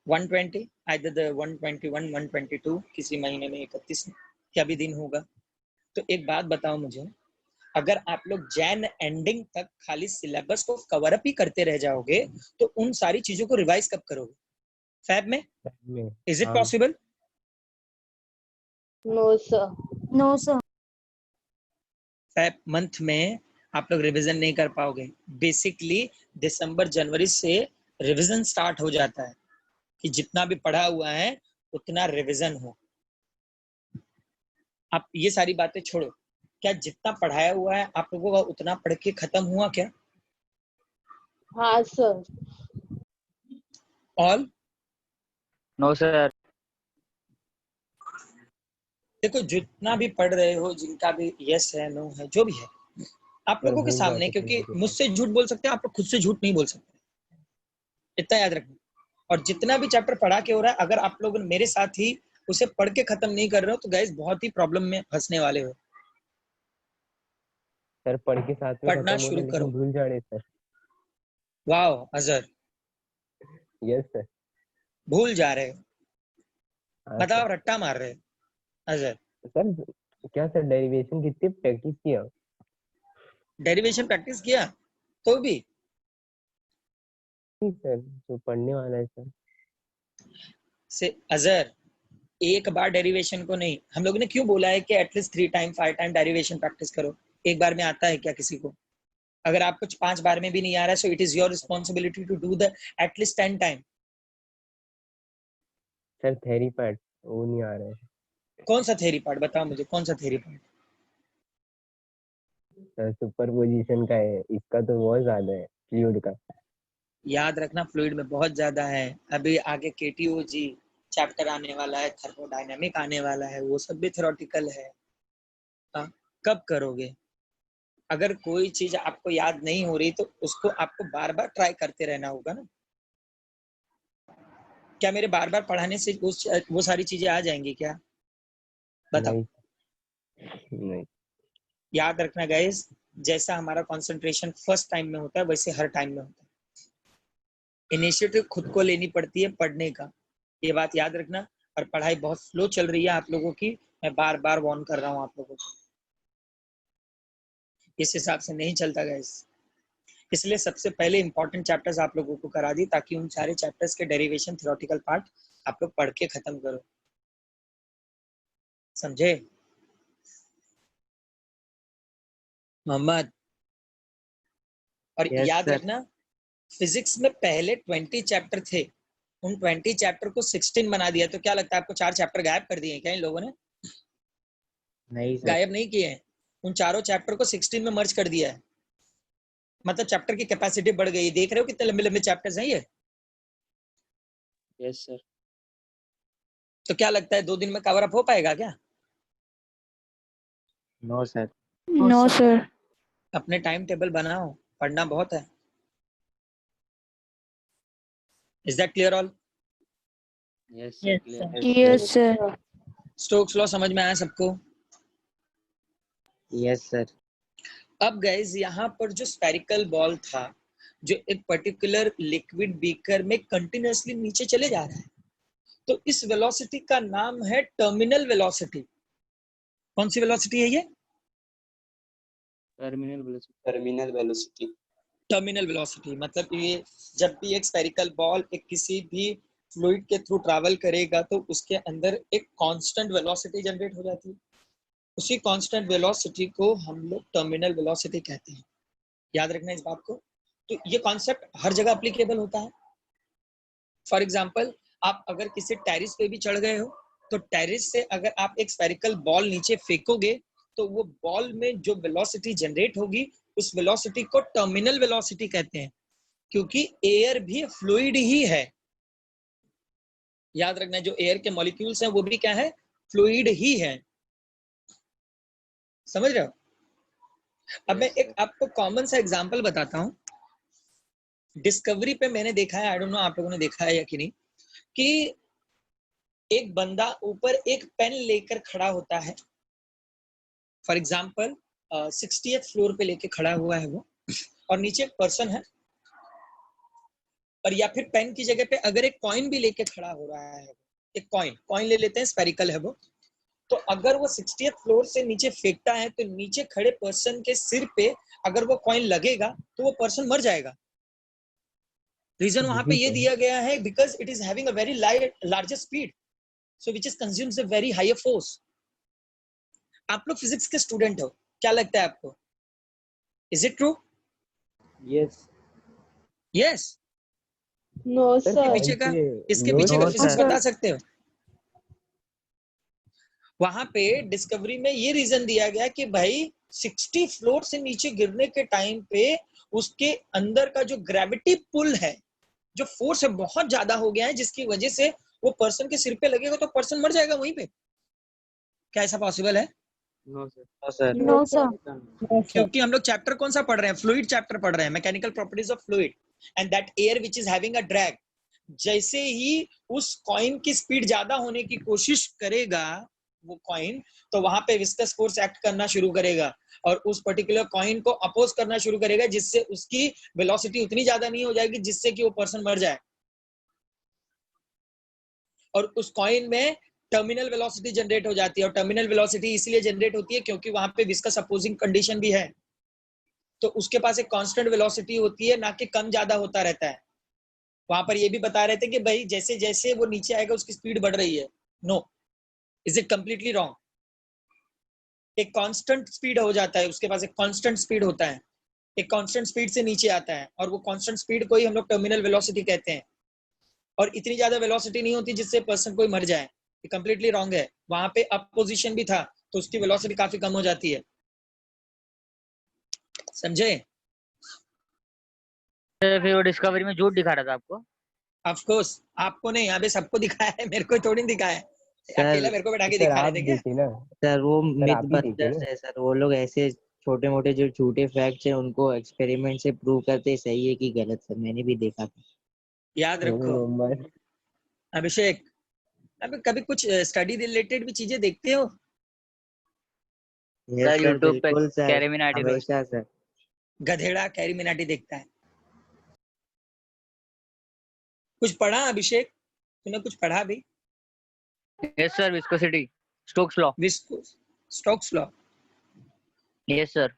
[SPEAKER 1] 120, आइदर द 121, 122, किसी महीने में 31 क्या भी दिन होगा। तो एक बात बताओ मुझे, अगर आप लोग जैन एंडिंग तक खाली सिलेबस को कवर अप ही करते रह जाओगे, तो उन सारी चीजों को रिवाइज कब करोगे? फैब में? Is it possible?
[SPEAKER 4] No, sir.
[SPEAKER 6] No, sir.
[SPEAKER 1] Feb month में आप लोग रिवीजन नहीं कर पाओगे। बेसिकली दिसंबर जनवरी से रिवीजन स्टार्ट हो जाता है कि जितना भी पढ़ा हुआ है उतना रिवीजन हो। आप ये सारी बातें छोड़ो, क्या जितना पढ़ाया हुआ है आप लोगों का उतना पढ़ के खत्म हुआ क्या?
[SPEAKER 4] हाँ, sir.
[SPEAKER 1] ऑल?
[SPEAKER 3] No sir.
[SPEAKER 1] देखो जितना भी पढ़ रहे हो, जिनका भी यस है, नो है, जो भी है, आप लोगों के सामने, क्योंकि मुझसे झूठ बोल सकते हैं, आप लोग खुद से झूठ नहीं बोल सकते, इतना याद रखना। और जितना भी चैप्टर पढ़ा के हो रहा है, अगर आप लोग मेरे साथ ही उसे पढ़ के खत्म नहीं कर रहे हो, तो गाइस बहुत ही प्रॉब्लम में फंसने वाले हो।
[SPEAKER 7] सर पढ़ के साथ में
[SPEAKER 1] पढ़ना
[SPEAKER 7] खत्म हो
[SPEAKER 1] शुरू
[SPEAKER 7] रहे
[SPEAKER 1] करो।
[SPEAKER 7] लेकिन भूल जा रहे sir.
[SPEAKER 1] Wow Azhar,
[SPEAKER 7] yes sir.
[SPEAKER 1] भूल जा रहे हो,
[SPEAKER 7] हाँ
[SPEAKER 1] मतलब
[SPEAKER 7] सर।
[SPEAKER 1] आप रट्टा मार रहे हो अजहर।
[SPEAKER 7] सर क्या सर डेरिवेशन कितनी प्रैक्टिस किया?
[SPEAKER 1] डेरिवेशन प्रैक्टिस किया तो भी?
[SPEAKER 7] नहीं सर, जो पढ़ने वाला है सर।
[SPEAKER 1] से अजहर, एक बार डेरिवेशन को नहीं, हम लोगों ने क्यों बोला है कि at least 3 time 5 time derivation practice करो? एक बार में आता है क्या किसी को? अगर आपको 5 बार में भी नहीं आ रहा है, so it is your responsibility to do the at least 10 time.
[SPEAKER 7] Sir theory part वो नहीं आ रहा है
[SPEAKER 1] कौन सा थ्योरी पार्ट बताओ मुझे, कौन सा थ्योरी पार्ट?
[SPEAKER 7] सर। सुपरपोजिशन का है, इसका तो बहुत ज्यादा है फ्लूइड का।
[SPEAKER 1] याद रखना फ्लूइड में बहुत ज्यादा है। अभी आगे केटीओजी चैप्टर आने वाला है, थर्मोडायनेमिक आने वाला है, वो सब भी थ्योरेटिकल है। कब करोगे? अगर कोई चीज आपको याद नहीं हो रही तो उसको आपको बार बार ट्राई करते रहना होगा ना। क्या मेरे बार बार पढ़ाने से वो सारी चीजें आ जाएंगी क्या? बताओ।
[SPEAKER 7] नहीं नहीं
[SPEAKER 1] याद रखना गाइस, जैसा हमारा कंसंट्रेशन फर्स्ट टाइम में होता है वैसे हर टाइम में होता है। इनिशिएटिव खुद को लेनी पड़ती है पढ़ने का, ये बात याद रखना। और पढ़ाई बहुत स्लो चल रही है आप लोगों की, मैं बार बार वार्न कर रहा हूँ आप लोगों को। इस हिसाब से नहीं चलता गाइस, इसलिए सबसे पहले इंपॉर्टेंट चैप्टर्स आप लोगों को करा दी ताकि उन सारे चैप्टर्स के डेरिवेशन थ्योरेटिकल पार्ट आप लोग पढ़ के खत्म करो, समझे मोहम्मद? और
[SPEAKER 3] Yes,
[SPEAKER 1] याद
[SPEAKER 3] sir.
[SPEAKER 1] रखना, फिजिक्स में पहले 20 चैप्टर थे, उन 20 चैप्टर को 16 बना दिया। तो क्या लगता है आपको 4 चैप्टर गायब कर दिए क्या इन लोगों ने?
[SPEAKER 3] नहीं सर।
[SPEAKER 1] गायब नहीं किए हैं, उन चारों चैप्टर को 16 में मर्ज कर दिया है। मतलब चैप्टर की कैपेसिटी बढ़ गई। देख रहे हो कितने लंबे लंबे चैप्टर्स हैं ये?
[SPEAKER 2] Yes, sir.
[SPEAKER 1] तो क्या लगता है 2 दिन में कवर अप हो पाएगा क्या?
[SPEAKER 3] No sir.
[SPEAKER 4] No, sir.
[SPEAKER 1] अपने टाइम टेबल बनाओ, पढ़ना बहुत है। Is that clear all?
[SPEAKER 2] Yes, sir.
[SPEAKER 3] Yes,
[SPEAKER 2] Clear.
[SPEAKER 3] sir.
[SPEAKER 4] Yes, sir.
[SPEAKER 1] Stokes law समझ में आया सबको?
[SPEAKER 3] Yes sir.
[SPEAKER 1] अब गाइज यहाँ पर जो स्फेरिकल बॉल था जो एक पर्टिकुलर लिक्विड बीकर में कंटिन्यूअसली नीचे चले जा रहा है, तो इस वेलोसिटी का नाम है टर्मिनल वेलोसिटी। कौन सी वेलोसिटी है ये?
[SPEAKER 2] Terminal velocity.
[SPEAKER 5] Terminal velocity.
[SPEAKER 1] Terminal velocity मतलब ये जब भी एक स्फेरिकल बॉल एक किसी भी फ्लूइड के थ्रू ट्रैवल करेगा तो उसके अंदर एक कांस्टेंट वेलोसिटी जनरेट हो जाती है। उसी कांस्टेंट वेलोसिटी को हम लोग टर्मिनल वेलोसिटी कहते हैं। याद रखना इस बात को। तो ये कॉन्सेप्ट हर जगह अप्लीकेबल होता है। फॉर एग्जाम्पल, आप अगर किसी टेरिस पे भी चढ़ गए हो तो टेरिस से अगर आप एक स्फेरिकल बॉल नीचे फेंकोगे तो वो बॉल में जो वेलोसिटी जनरेट होगी उस वेलोसिटी को टर्मिनल वेलोसिटी कहते हैं, क्योंकि एयर भी फ्लूइड ही है। याद रखना, जो एयर के मॉलिक्यूल्स हैं वो भी क्या है? फ्लूइड ही है। समझ रहे हो? अब मैं एक आपको कॉमन सा एग्जांपल बताता हूँ। डिस्कवरी पे मैंने देखा है, आई डोंट नो आप लोगों ने देखा है या कि नहीं, कि एक बंदा ऊपर एक पेन लेकर खड़ा होता है। फॉर एग्जाम्पल 60th फ्लोर पे लेके खड़ा हुआ है वो, और नीचे एक पर्सन है, और या फिर पेन की जगह पे अगर एक कॉइन भी लेके खड़ा हो रहा है, एक कॉइन ले लेते हैं, स्फेरिकल है वो, तो अगर वो 60th फ्लोर से नीचे फेंकता है तो नीचे खड़े पर्सन के सिर पे अगर वो कॉइन लगेगा तो वो पर्सन मर जाएगा। रीजन वहां पे ये दिया गया है, because it is having a very larger speed, so which is consumes a very higher force. आप लोग फिजिक्स के स्टूडेंट हो, क्या लगता है आपको? Is it true?
[SPEAKER 7] Yes
[SPEAKER 1] yes.
[SPEAKER 4] No,
[SPEAKER 7] sir
[SPEAKER 4] sir.
[SPEAKER 1] इसके पीछे का फिजिक्स बता सकते हो? वहां पे डिस्कवरी में ये रीजन दिया गया कि भाई 60 फ्लोर से नीचे गिरने के टाइम पे उसके अंदर का जो ग्रेविटी पुल है, जो फोर्स है, बहुत ज्यादा हो गया है, जिसकी वजह से वो पर्सन के सिर पे लगेगा तो पर्सन मर जाएगा वहीं पे। क्या ऐसा पॉसिबल है?
[SPEAKER 2] No, sir.
[SPEAKER 3] No sir.
[SPEAKER 4] No, sir.
[SPEAKER 1] क्योंकि हम लोग चैप्टर कौन सा पढ़ रहे हैं? फ्लूइड चैप्टर पढ़ रहे हैं, mechanical properties of fluid and that air which is having a drag. जैसे ही उस कॉइन की स्पीड ज्यादा होने की कोशिश करेगा वो कॉइन, तो वहां पे विस्कस फोर्स एक्ट करना शुरू करेगा और उस पर्टिकुलर कॉइन को अपोज करना शुरू करेगा, जिससे उसकी वेलोसिटी उतनी ज्यादा नहीं हो जाएगी जिससे कि वो पर्सन मर जाए। और उस कॉइन में टर्मिनल वेलोसिटी जनरेट हो जाती है, और टर्मिनल वेलोसिटी इसलिए जनरेट होती है क्योंकि वहां पे विस्कस अपोजिंग कंडीशन भी है, तो उसके पास एक कांस्टेंट वेलोसिटी होती है, ना कि कम ज्यादा होता रहता है। वहां पर ये भी बता रहे थे कि भाई जैसे जैसे वो नीचे आएगा उसकी स्पीड बढ़ रही है। No, is it completely wrong? एक कांस्टेंट स्पीड हो जाता है, उसके पास एक कांस्टेंट स्पीड होता है, एक कांस्टेंट स्पीड से नीचे आता है, और वो कांस्टेंट स्पीड को ही हम लोग टर्मिनल वेलोसिटी कहते हैं। और इतनी ज्यादा वेलोसिटी नहीं होती जिससे पर्सन कोई मर जाए, ये कंप्लीटली रॉन्ग है। वहां पे अपोजिशन भी था तो उसकी वेलोसिटी काफी कम हो जाती है। समझे?
[SPEAKER 3] फिर वो डिस्कवरी में झूठ दिखा रहा था आपको?
[SPEAKER 1] ऑफ कोर्स आपको नहीं, यहाँ पे सबको दिखाया है, मेरे को थोड़ी दिखाया है।
[SPEAKER 3] सर,
[SPEAKER 1] अकेला मेरे को बैठा के
[SPEAKER 7] सर
[SPEAKER 1] दिखा रहे
[SPEAKER 7] आप
[SPEAKER 1] थे क्या?
[SPEAKER 7] दी थी ना
[SPEAKER 3] सर वो
[SPEAKER 7] सर, आप ही दी थी
[SPEAKER 3] मिथबस्टर्स
[SPEAKER 7] ना?
[SPEAKER 3] है सर, वो लोग ऐसे छोटे मोटे जो झूठे फैक्ट्स हैं उनको एक्सपेरिमेंट से प्रूव करते सही है कि गलत है, मैंने भी देखा था।
[SPEAKER 1] याद रखो
[SPEAKER 7] नंबर
[SPEAKER 1] अभिषेक, अभी कभी कुछ स्टडी रिलेटेड भी चीजें देखते हो?
[SPEAKER 3] यस
[SPEAKER 6] सर
[SPEAKER 3] सर,
[SPEAKER 6] यूट्यूब पे
[SPEAKER 3] बिल्कुल सर,
[SPEAKER 6] कैरिमिनाटी
[SPEAKER 3] हमेशा सर।
[SPEAKER 1] गधेड़ा कैरी मिनाटी देखता है। कुछ पढ़ा अभिषेक? तूने कुछ पढ़ा भी?
[SPEAKER 6] Yes sir viscosity Stokes law
[SPEAKER 1] visco Stokes law.
[SPEAKER 6] Yes sir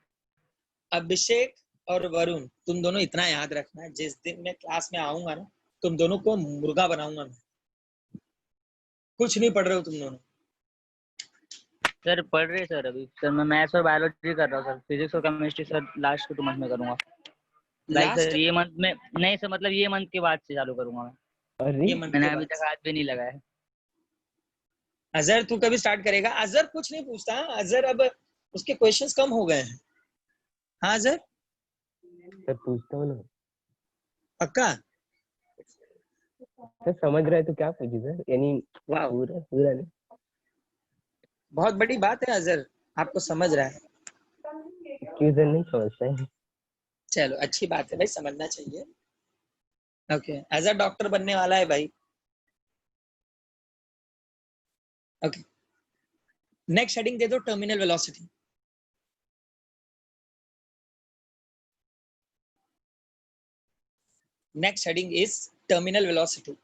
[SPEAKER 1] Abhishek और वरुण, तुम दोनों इतना याद रखना, जिस दिन मैं क्लास में आऊंगा ना, तुम दोनों को मुर्गा बनाऊंगा मैं। कुछ नहीं पढ़ रहे हो तुम दोनों।
[SPEAKER 6] सर पढ़ रहे सर अभी सर मैं मैथ्स और बायोलॉजी कर रहा हूँ सर, फिजिक्स और केमिस्ट्री सर लास्ट के 2 मंथ में करूंगा। लाइक
[SPEAKER 1] लास्ट
[SPEAKER 6] सर ये मंथ में नहीं सर, मतलब ये मंथ के बाद से चालू करूंगा मैं।
[SPEAKER 7] अरे
[SPEAKER 1] ये मंथ
[SPEAKER 6] मैंने
[SPEAKER 1] के
[SPEAKER 6] अभी
[SPEAKER 1] बाद।
[SPEAKER 6] तक हाथ भी नहीं लगाया है।
[SPEAKER 1] अजहर तू कभी स्टार्ट करेगा? अजहर कुछ नहीं पूछता, अजहर अब उसके क्वेश्चंस कम हो गए हैं। हाँ अजहर
[SPEAKER 7] सर पूछता हूँ ना
[SPEAKER 1] पक्का?
[SPEAKER 7] सर, समझ रहे तो क्या पूछी सर, यानी
[SPEAKER 1] वाह,
[SPEAKER 7] पूरा पूरा नहीं।
[SPEAKER 1] बहुत बड़ी बात है अजहर, आपको समझ रहा है।
[SPEAKER 7] क्यों सर नहीं समझता है?
[SPEAKER 1] चलो अच्छी बात है भाई, समझना चाहिए। ओके अजहर डॉक्टर बनने वाला है भाई। ओके नेक्स्ट हेडिंग दे दो, terminal velocity. Next heading is terminal velocity.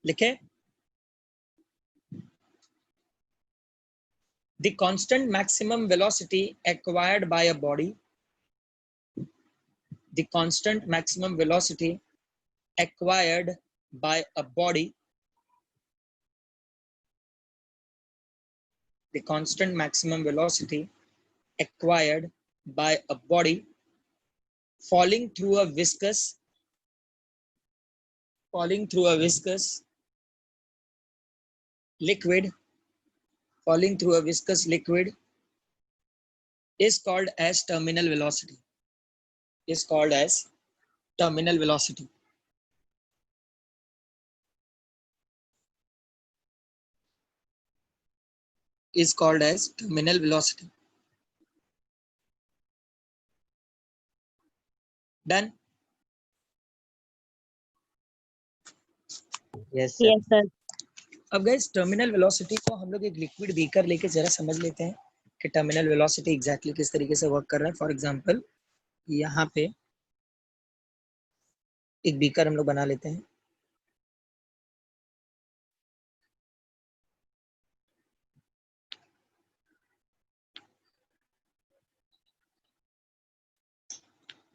[SPEAKER 1] लिखे, the constant maximum velocity acquired by a body, the constant maximum velocity acquired by a body, the constant maximum velocity acquired by a body falling through a viscous liquid, falling through a viscous liquid is called as terminal velocity, is called as terminal velocity. Is called as terminal velocity. Done?
[SPEAKER 3] Yes sir.
[SPEAKER 4] Yes, sir.
[SPEAKER 1] अब guys terminal velocity को हम लोग एक liquid beaker लेके जरा समझ लेते हैं कि टर्मिनल वेलोसिटी एग्जैक्टली किस तरीके से वर्क कर रहा है। फॉर एग्जांपल यहाँ पे एक बीकर हम लोग बना लेते हैं।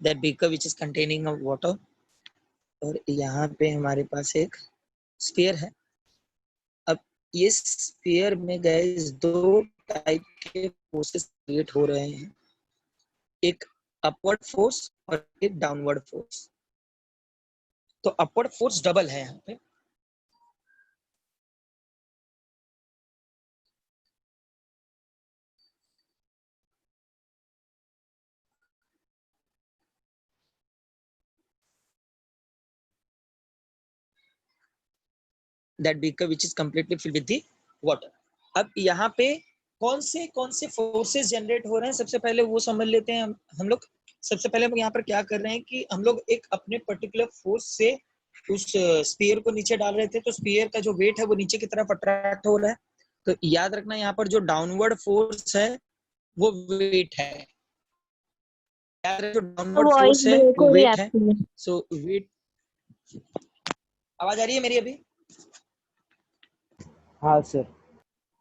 [SPEAKER 1] That beaker which is containing of water, और यहाँ पे हमारे पास एक स्फीयर है। अब ये स्फीयर में गाइस 2 टाइप के फोर्सेस क्रिएट हो रहे हैं, एक अपवर्ड फोर्स और एक डाउनवर्ड फोर्स। तो अपवर्ड फोर्स डबल है यहाँ पे, that beaker which is completely filled with the water. अब यहाँ पे कौन से फोर्सेस जनरेट हो रहे हैं, सबसे पहले वो समझ लेते हैं हम लोग। सबसे पहले हम यहाँ पर क्या कर रहे हैं कि हम लोग एक अपने पर्टिकुलर फोर्स से उस स्पीयर को नीचे डाल रहे थे, तो स्पीयर का जो वेट है वो नीचे की तरफ अट्रैक्ट हो रहा है। तो याद रखना यहाँ पर जो डाउनवर्ड फोर्स है वो वेट है, याद रखो डाउनवर्ड
[SPEAKER 4] वॉइस
[SPEAKER 1] फोर्स है
[SPEAKER 4] ब्रेक
[SPEAKER 1] वो
[SPEAKER 4] हो रही है
[SPEAKER 1] वेट है।
[SPEAKER 4] आपकी।
[SPEAKER 1] सो वेट, आवाज आ रही है मेरी अभी?
[SPEAKER 7] हाँ सर।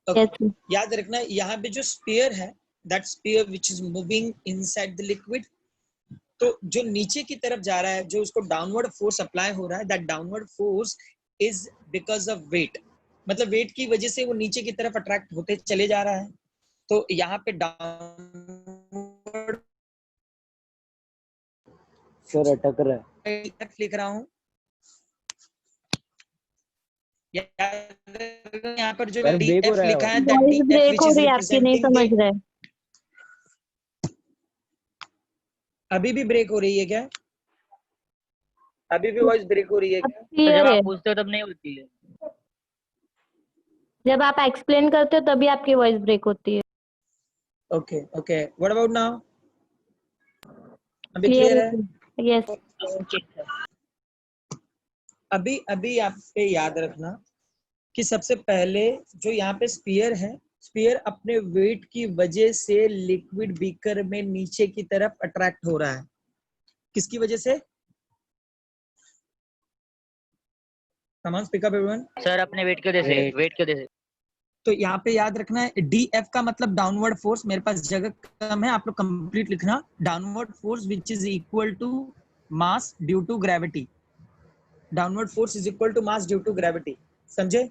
[SPEAKER 1] Okay.
[SPEAKER 4] Yes, sir.
[SPEAKER 1] याद रखना यहाँ पे जो स्पीयर है, that sphere which is moving inside the liquid, तो जो नीचे की तरफ जा रहा है, जो उसको डाउनवर्ड फोर्स अप्लाई हो रहा है, that downward force is because of weight, मतलब वेट की वजह से वो नीचे की तरफ अट्रैक्ट होते चले जा रहा है। तो यहाँ पे डाउनवर्ड
[SPEAKER 7] सर अटक रहा है।
[SPEAKER 1] लिख रहा हूँ, यहाँ पर जो
[SPEAKER 7] सर ब्रेक हो
[SPEAKER 1] DF
[SPEAKER 7] रहा है
[SPEAKER 1] लिखा है,
[SPEAKER 7] आवाज।
[SPEAKER 1] that
[SPEAKER 4] voice
[SPEAKER 1] DF
[SPEAKER 4] break
[SPEAKER 1] which
[SPEAKER 4] हो
[SPEAKER 1] is
[SPEAKER 4] रही है आपकी, नहीं
[SPEAKER 1] representing
[SPEAKER 4] समझ
[SPEAKER 1] the,
[SPEAKER 4] रहे।
[SPEAKER 1] अभी भी ब्रेक हो रही है क्या? अभी भी वॉइस ब्रेक हो रही है
[SPEAKER 4] अब
[SPEAKER 1] क्या?
[SPEAKER 6] तो जब
[SPEAKER 4] क्लियर है।
[SPEAKER 6] आप पूछते हो तब नहीं होती है।
[SPEAKER 8] जब आप एक्सप्लेन करते हो तभी आपकी वॉइस ब्रेक होती है।
[SPEAKER 1] Okay okay, what about now? अभी
[SPEAKER 8] क्लियर
[SPEAKER 1] क्लियर है?
[SPEAKER 8] यस।
[SPEAKER 1] ओके, अभी अभी आप पे याद रखना कि सबसे पहले जो यहाँ पे स्पीयर है, स्पीयर अपने वेट की वजह से लिक्विड बीकर में नीचे की तरफ अट्रैक्ट हो रहा है। किसकी वजह से? कमान स्पीक अप एवरीवन।
[SPEAKER 6] सर अपने वेट की वजह से,
[SPEAKER 3] Weight.
[SPEAKER 6] वेट की वजह से।
[SPEAKER 1] तो यहाँ पे याद रखना है DF का मतलब डाउनवर्ड फोर्स। मेरे पास जगह कम है, आप लोग कंप्लीट लिखना। Downward force which is equal to mass due to gravity. Downward force is equal to mass due to gravity, समझे?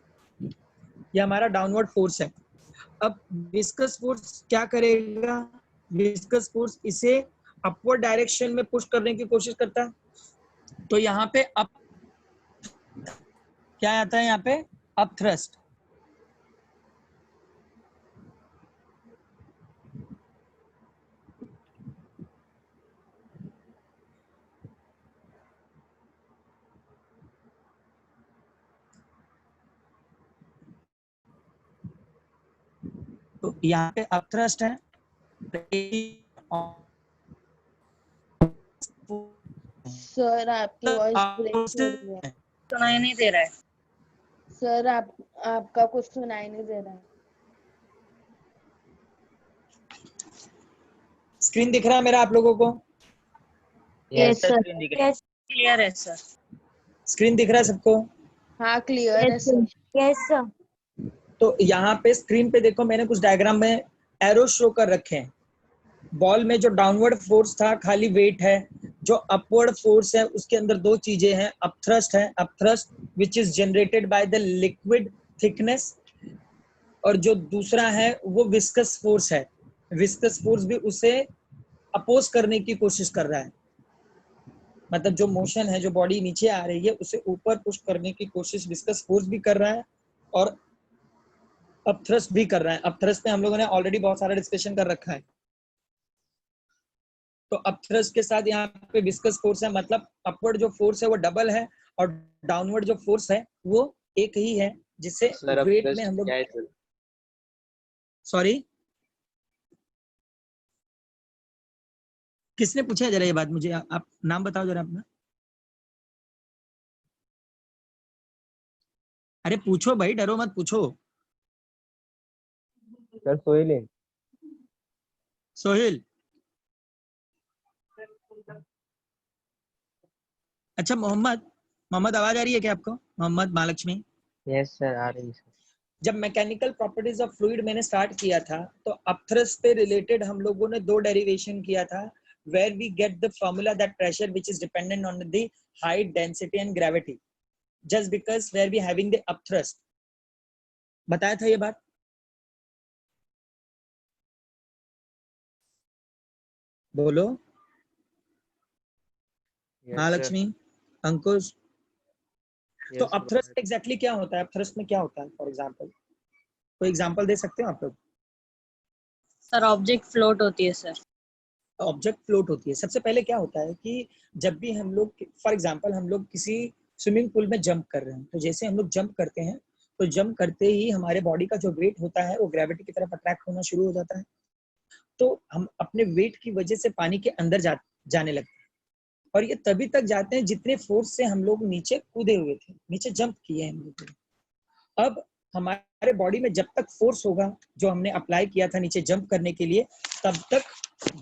[SPEAKER 1] ये हमारा डाउनवर्ड फोर्स है। अब विस्कस फोर्स क्या करेगा? विस्कस फोर्स इसे अपवर्ड डायरेक्शन में पुश करने की कोशिश करता है। तो यहाँ पे अप क्या आता है? यहाँ पे अप थ्रस्ट। तो यहाँ पे अप थ्रस्ट है।
[SPEAKER 4] सर आपकी वॉइस ब्रेक हो रही है।
[SPEAKER 8] सुनाई नहीं दे रहा है।
[SPEAKER 4] सर आपका कुछ सुनाई नहीं दे रहा है।
[SPEAKER 1] स्क्रीन दिख रहा है मेरा आप लोगों को?
[SPEAKER 8] Yes
[SPEAKER 6] sir
[SPEAKER 8] sir.
[SPEAKER 6] स्क्रीन दिख रही है।
[SPEAKER 8] क्लियर है सर।
[SPEAKER 1] स्क्रीन दिख रहा है सबको?
[SPEAKER 4] हाँ क्लियर है सर।
[SPEAKER 8] Yes sir.
[SPEAKER 1] तो यहाँ पे स्क्रीन पे देखो, मैंने कुछ डायग्राम में एरो शो कर रखे हैं। बॉल में जो डाउनवर्ड फोर्स था खाली वेट है, जो अपवर्ड फोर्स है उसके अंदर दो चीजें हैं। अपथ्रस्ट है, upthrust which is generated by the liquid thickness, और जो दूसरा है वो विस्कस फोर्स है। विस्कस फोर्स भी उसे अपोज करने की कोशिश कर रहा है। मतलब जो मोशन है, जो बॉडी नीचे आ रही है उसे ऊपर पुश करने की कोशिश विस्कस फोर्स भी कर रहा है और अपथ्रस्ट भी कर रहा है। अपथ्रस्ट पे हम लोगों ने ऑलरेडी बहुत सारा डिस्कशन कर रखा है। तो अपथ्रस्ट के साथ यहाँ पे विस्कस फोर्स है, मतलब अपवर्ड जो फोर्स है वो डबल है और डाउनवर्ड जो फोर्स है वो एक ही है, जिससे वेट में हम लोग। सॉरी, किसने पूछा जरा ये बात मुझे? आप नाम बताओ जरा अपना। अरे पूछो भाई, डरो मत, पूछो।
[SPEAKER 7] सर सोहेल है।
[SPEAKER 1] सोहेल, अच्छा। मोहम्मद आवाज आ रही है क्या आपको? मोहम्मद महालक्ष्मी।
[SPEAKER 3] Yes sir, आ रही है sir.
[SPEAKER 1] जब मैकेनिकल प्रॉपर्टीज ऑफ फ्लूइड मैंने स्टार्ट किया था तो अपथ्रस्ट पे रिलेटेड हम लोगों ने दो डेरिवेशन किया था, where we get the formula that pressure which is dependent on the height, density and gravity, just because where we having the upthrust. बताया था ये बात? बोलो। महालक्ष्मी, अंकुश। तो अपथ्रस्ट एग्जैक्टली क्या होता है? अपथ्रस्ट में क्या होता है? फॉर एग्जांपल कोई एग्जांपल दे सकते हो आप लोग?
[SPEAKER 8] सर ऑब्जेक्ट फ्लोट होती है सर।
[SPEAKER 1] ऑब्जेक्ट फ्लोट होती है। सबसे पहले क्या होता है कि जब भी हम लोग, फॉर एग्जांपल हम लोग किसी स्विमिंग पूल में जंप कर रहे हैं, तो जैसे हम लोग जंप करते हैं तो जंप करते ही हमारे बॉडी का जो वेट होता है वो ग्रेविटी की तरफ अट्रैक्ट होना शुरू हो जाता है। तो हम अपने वेट की वजह से पानी के अंदर जाने लगते हैं, और ये तभी तक जाते हैं जितने फोर्स से हम लोग नीचे कूदे हुए थे, नीचे जंप किए हैं हम लोग। अब हमारे बॉडी में जब तक फोर्स होगा जो हमने अप्लाई किया था नीचे जंप करने के लिए, तब तक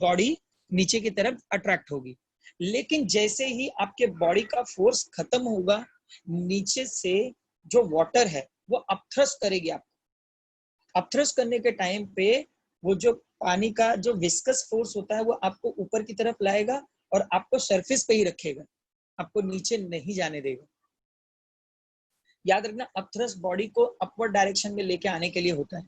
[SPEAKER 1] बॉडी नीचे की तरफ अट्रैक्ट होगी। लेकिन जैसे ही आपके बॉडी का फोर्स खत्म होगा, नीचे से जो वाटर है वो अपथ्रस्ट करेगी आपको। अपथ्रस्ट करने के टाइम पे वो जो पानी का जो विस्कस फोर्स होता है वो आपको ऊपर की तरफ लाएगा और आपको सरफेस पे ही रखेगा, आपको नीचे नहीं जाने देगा। याद रखना, अपथ्रस्ट बॉडी को अपवर्ड डायरेक्शन में लेके आने के लिए होता है।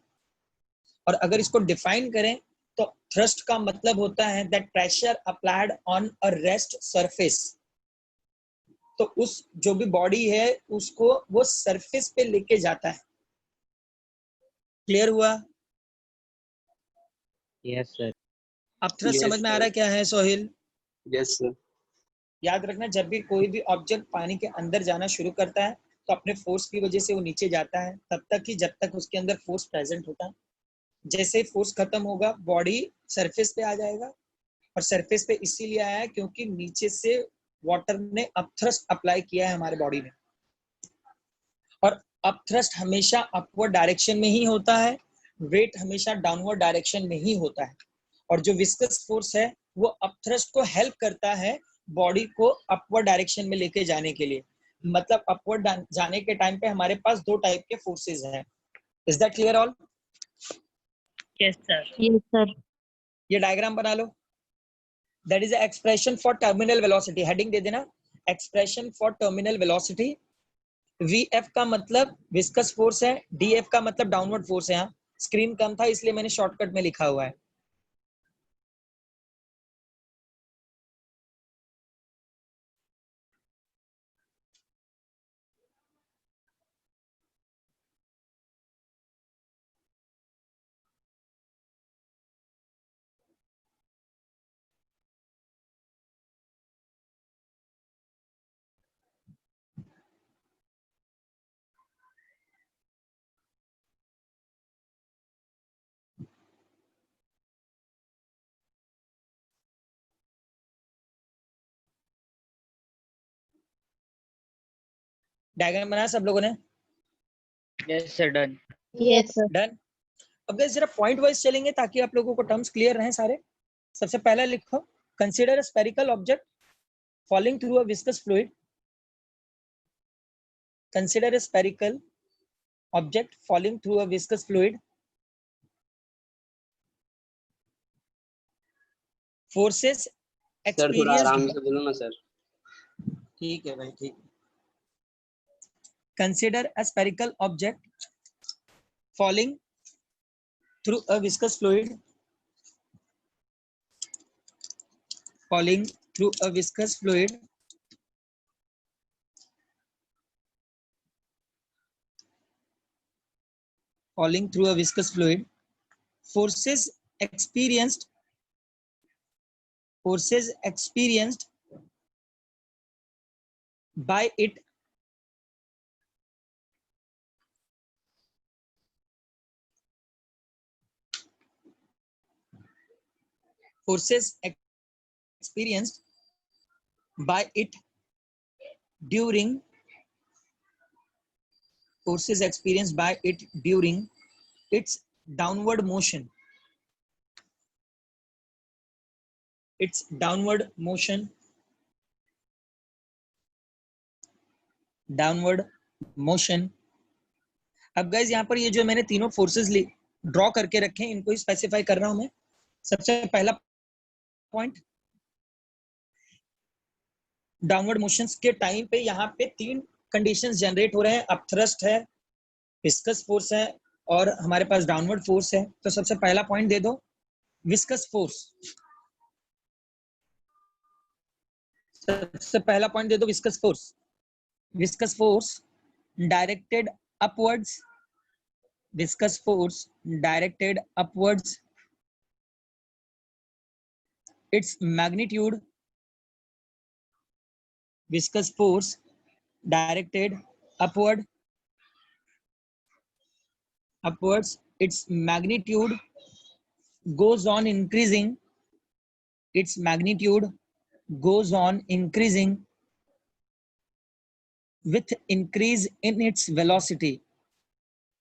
[SPEAKER 1] और अगर इसको डिफाइन करें तो थ्रस्ट का मतलब होता है that pressure applied on a rest surface. तो उस जो भी बॉडी है उसको वो सरफेस पे लेके जाता है। क्लियर हुआ?
[SPEAKER 3] Yes sir.
[SPEAKER 1] अब थ्रस्ट समझ में आ रहा है क्या है सोहेल?
[SPEAKER 5] Yes sir.
[SPEAKER 1] याद रखना, जब भी कोई भी ऑब्जेक्ट पानी के अंदर जाना शुरू करता है तो अपने फोर्स की वजह से वो नीचे जाता है तब तक कि जब तक उसके अंदर फोर्स प्रेजेंट होता है। जैसे फोर्स खत्म होगा बॉडी सरफेस पे आ जाएगा, और सरफेस पे इसीलिए आया है क्योंकि नीचे से वाटर ने अपथ्रस्ट अप्लाई किया है हमारे बॉडी में, और अपथ्रस्ट हमेशा अपवर्ड डायरेक्शन में ही होता है, वेट हमेशा डाउनवर्ड डायरेक्शन में ही होता है। और जो विस्कस फोर्स है वो अपथ्रस्ट को हेल्प करता है बॉडी को अपवर्ड डायरेक्शन में लेके जाने के लिए। मतलब अपवर्ड जाने के टाइम पे हमारे पास दो टाइप के फोर्सेस हैं। Is that clear all?
[SPEAKER 8] Yes, sir.
[SPEAKER 9] Yes, sir.
[SPEAKER 1] ये डायग्राम बना लो। That is expression for terminal velocity. Heading दे देना, expression for terminal velocity. Vf का मतलब विस्कस फोर्स है, Df का मतलब डाउनवर्ड फोर्स है। यहाँ स्क्रीन कम था इसलिए मैंने शॉर्टकट में लिखा हुआ है। डायग्राम बनाया सब लोगों ने?
[SPEAKER 6] Yes sir, done.
[SPEAKER 9] Yes, sir.
[SPEAKER 1] Done. अब गाइस जरा पॉइंट वाइज चलेंगे ताकि आप लोगों को टर्म्स क्लियर रहें सारे। सबसे पहला लिखो, consider a spherical object falling through a viscous fluid. Consider a spherical object falling through a viscous fluid. Forces
[SPEAKER 10] sir थोड़ा आराम
[SPEAKER 1] एक्सपीरियंस्ड।
[SPEAKER 10] से बोलो ना सर।
[SPEAKER 1] ठीक है भाई, ठीक। Consider a spherical object falling through a viscous fluid, falling through a viscous fluid, falling through a viscous fluid. Forces experienced by it experienced by it during forces experienced by it during its downward motion. Its downward motion. Downward motion. अब guys यहाँ पर ये जो मैंने तीनों forces draw करके रखे हैं इनको ही स्पेसिफाई कर रहा हूं मैं। सबसे पहला पॉइंट, डाउनवर्ड मोशंस के टाइम पे यहाँ पे तीन कंडीशंस जनरेट हो रहे हैं। अपथ्रस्ट है, विस्कस फोर्स है, और हमारे पास डाउनवर्ड फोर्स है। तो सबसे पहला पॉइंट दे दो, विस्कस फोर्स। सबसे पहला पॉइंट दे दो, viscous force. Viscous force directed upwards, viscous force directed upwards, its magnitude, viscous force directed upwards, its magnitude goes on increasing, its magnitude goes on increasing with increase in its velocity,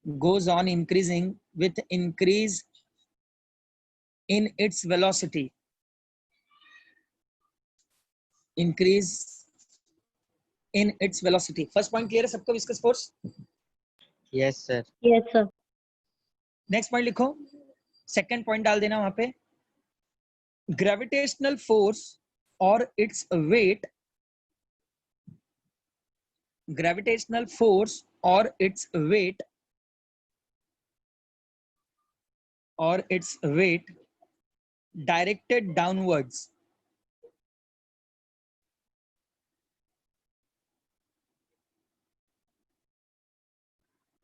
[SPEAKER 1] goes on increasing with increase in its velocity, increase in its velocity. First point clear है सबको, viscous force?
[SPEAKER 3] Yes, sir.
[SPEAKER 9] Yes, sir.
[SPEAKER 1] Next point लिखो, second point डाल देना वहां पे, gravitational force और its weight, gravitational force और its weight, और its weight directed downwards,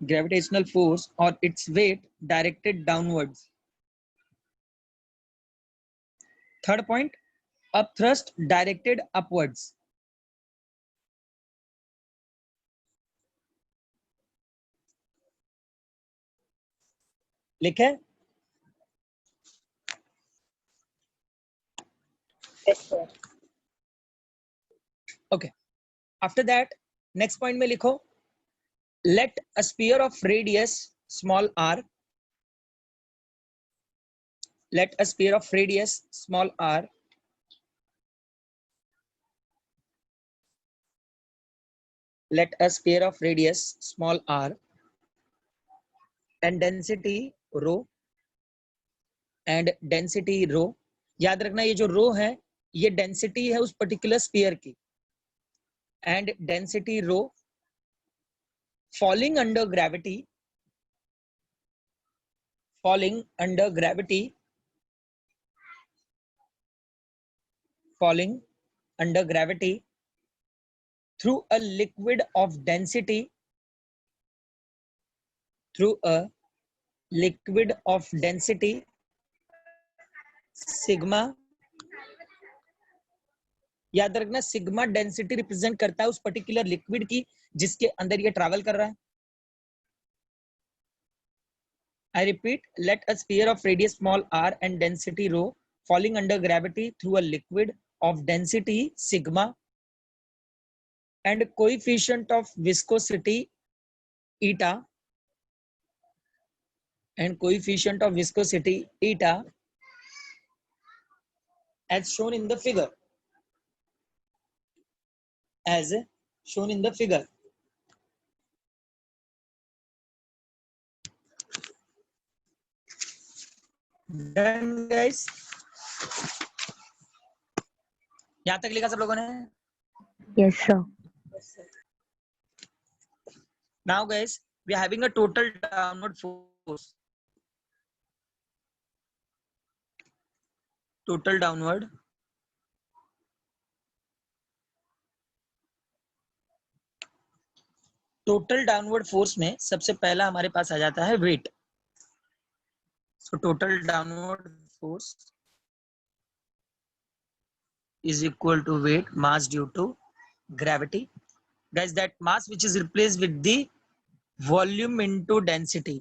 [SPEAKER 1] gravitational force or its weight directed downwards. Third point, upthrust directed upwards. लिखे?
[SPEAKER 8] Yes, sir.
[SPEAKER 1] Okay, after that next point में लिखो, let a sphere of radius small r, let a sphere of radius small r let a sphere of radius small r and density rho and density rho, याद रखना ये जो रो है ये density है उस पर्टिकुलर स्फीयर की, and density rho falling under gravity falling under gravity falling under gravity through a liquid of density through a liquid of density sigma, याद रखना सिग्मा डेंसिटी रिप्रेजेंट करता है उस पर्टिकुलर लिक्विड की जिसके अंदर ये ट्रैवल कर रहा है. I repeat, let a sphere of radius small r and density rho falling under gravity through a liquid of density sigma and coefficient of viscosity eta as shown in the figure. As shown in the figure. Done guys? यहाँ तक लिखा सब लोगों ने?
[SPEAKER 4] Yes, sir.
[SPEAKER 1] Now guys, we are having a total downward force. Total downward force में सबसे पहला हमारे पास आ जाता है weight. So total downward force is equal to weight mass due to gravity. Guys, that mass which is replaced with the volume into density.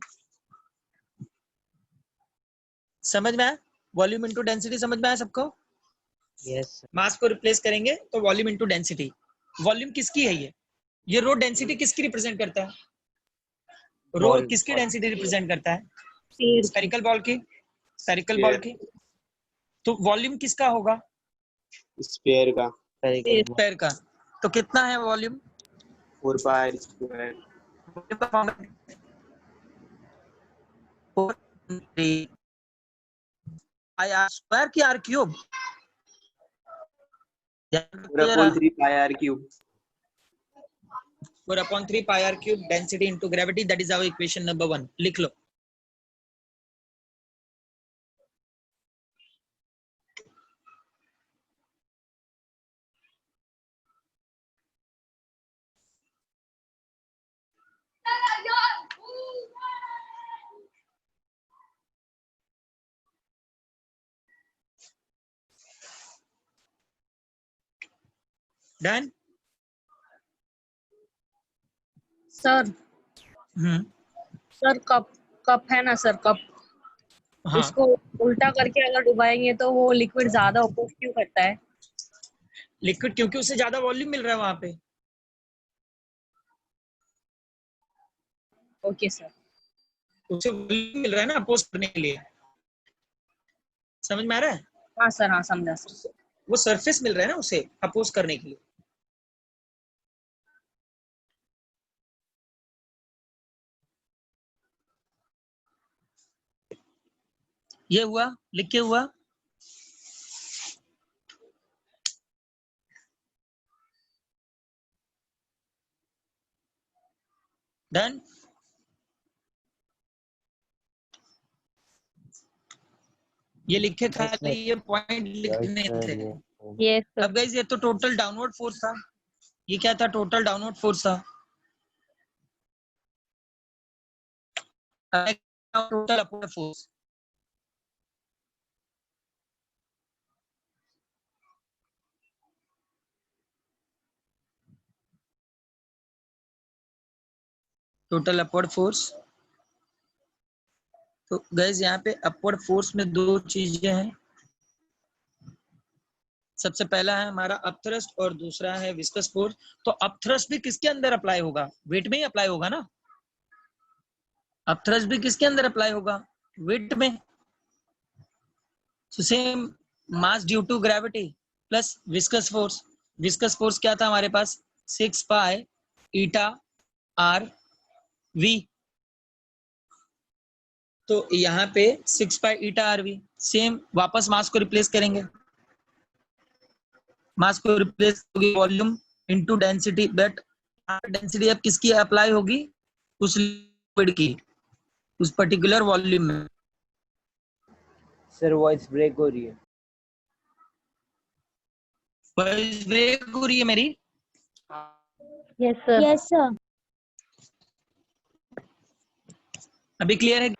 [SPEAKER 1] समझ में आया? Volume into density समझ में आया सबको?
[SPEAKER 3] यस
[SPEAKER 1] मास को रिप्लेस करेंगे तो वॉल्यूम इंटू डेंसिटी. वॉल्यूम किसकी है ये रो डेंसिटी किसकी रिप्रेजेंट करता है? रो
[SPEAKER 3] Ball.
[SPEAKER 1] किसकी डेंसिटी रिप्रेजेंट करता है?
[SPEAKER 8] Sphere.
[SPEAKER 1] स्फेरिकल बॉल की. स्फेरिकल बॉल की. तो वॉल्यूम किसका होगा?
[SPEAKER 5] स्फीयर का
[SPEAKER 1] स्फेयर का. तो कितना है volume?
[SPEAKER 5] 4 pi square
[SPEAKER 1] r square की r cube?
[SPEAKER 5] 4/3 pi r cube.
[SPEAKER 1] 4/3 pi r cube density into gravity, that is our equation number 1. लिख लो. डन?
[SPEAKER 8] सर सर कप है ना सर, कप.
[SPEAKER 1] हाँ.
[SPEAKER 8] इसको उल्टा करके अगर डुबाएंगे तो वो लिक्विड ज्यादा अपोज क्यों करता है?
[SPEAKER 1] लिक्विड क्योंकि उससे ज्यादा वॉल्यूम मिल रहा है वहां पे.
[SPEAKER 8] Okay sir.
[SPEAKER 1] उसे वॉल्यूम मिल रहा है ना अपोज करने के लिए. समझ में आ रहा है?
[SPEAKER 8] हाँ सर, हाँ समझा सर.
[SPEAKER 1] वो सरफेस मिल रहा है ना उसे अपोज करने के लिए. ये हुआ, लिख के हुआ. डन? ये लिखे खाली ये पॉइंट लिखने थे.
[SPEAKER 4] Yes, sir.
[SPEAKER 1] अब गाइस ये तो टोटल डाउनवर्ड फोर्स था. ये क्या था? टोटल डाउनवर्ड फोर्स था. Total upward force. Total upward force तो गाइस यहाँ पे अपवर्ड फोर्स में दो चीजें हैं, सबसे पहला है हमारा अपथ्रस्ट और दूसरा है विस्कस फोर्स। तो अपथ्रस्ट भी किसके अंदर अप्लाई होगा? वेट में ही अप्लाई होगा ना। अपथ्रस्ट भी किसके अंदर अप्लाई होगा? वेट में। तो same mass due to gravity plus viscous force. Viscous force क्या था हमारे पास? 6 पाई ईटा आर वी। तो यहाँ पे 6 pi eta are we, same वापस मास को रिप्लेस करेंगे। मास को रिप्लेस होगी volume into density, but density अब किसकी अप्लाई होगी? उस लिक्विड की, उस पर्टिकुलर वॉल्यूम में।
[SPEAKER 7] सर वॉइस ब्रेक हो रही है।
[SPEAKER 1] वॉइस ब्रेक हो रही है मेरी?
[SPEAKER 4] Yes sir. Yes sir.
[SPEAKER 1] अभी क्लियर है?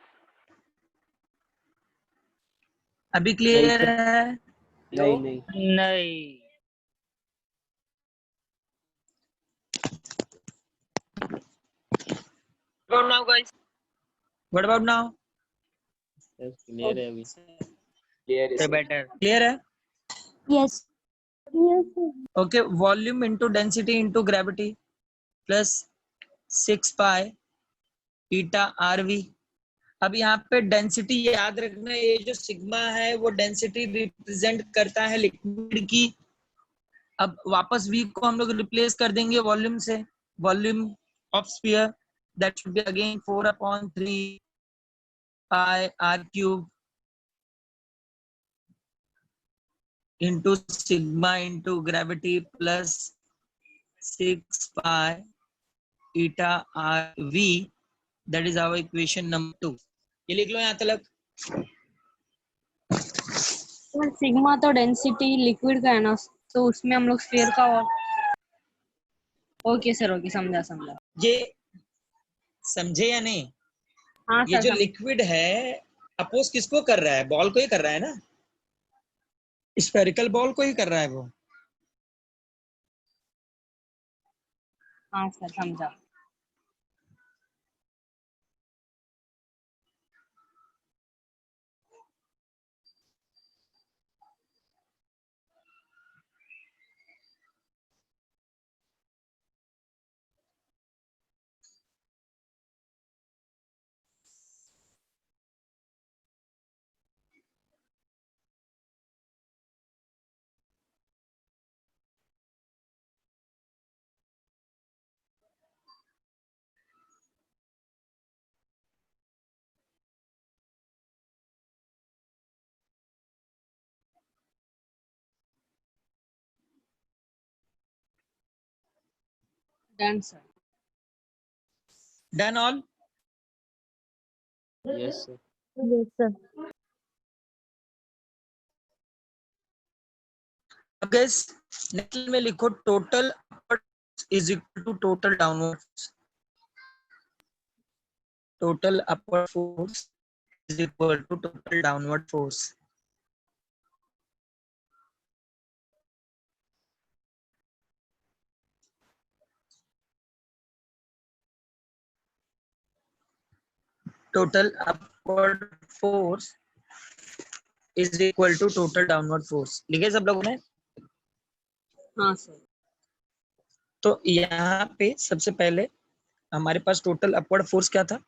[SPEAKER 1] अभी क्लियर है?
[SPEAKER 7] नहीं नहीं
[SPEAKER 6] नहीं।
[SPEAKER 1] What about now, guys? What about now?
[SPEAKER 2] Yes, clear है अभी।
[SPEAKER 7] क्लियर
[SPEAKER 6] से बेटर।
[SPEAKER 1] Clear है?
[SPEAKER 4] Yes yes sir.
[SPEAKER 1] Okay, volume into density into gravity plus 6 pi eta RV। अब यहाँ पे डेंसिटी याद रखना, ये जो सिग्मा है वो डेंसिटी रिप्रेजेंट करता है लिक्विड की। अब वापस v को हम लोग रिप्लेस कर देंगे वॉल्यूम से, volume of sphere, that should be again 4/3 pi r cube into sigma into gravity plus 6 pi eta r v, that is our equation number 2। ये लिख लो यहाँ तक।
[SPEAKER 8] सिग्मा तो डेंसिटी लिक्विड का है ना, तो उसमें हम लोग स्फीयर का। ओके सर, ओके, समझा समझा।
[SPEAKER 1] ये समझे या नहीं?
[SPEAKER 8] हाँ
[SPEAKER 1] ये
[SPEAKER 8] सर,
[SPEAKER 1] जो लिक्विड है अपोज किसको कर रहा है? बॉल को ही कर रहा है ना, स्फेरिकल बॉल को ही कर रहा है वो।
[SPEAKER 8] हाँ सर, समझा। Done sir.
[SPEAKER 1] Done all?
[SPEAKER 2] Yes sir।
[SPEAKER 4] Yes sir.
[SPEAKER 1] अब गाइस नेक्स्ट में लिखो total is equal to total downward. Total upward force is equal to total downward force. Total upward force is equal to total downward force. लिखे सब लोगों ने?
[SPEAKER 8] हाँ sir.
[SPEAKER 1] तो यहाँ पे सबसे पहले हमारे पास टोटल अपवर्ड फोर्स क्या था?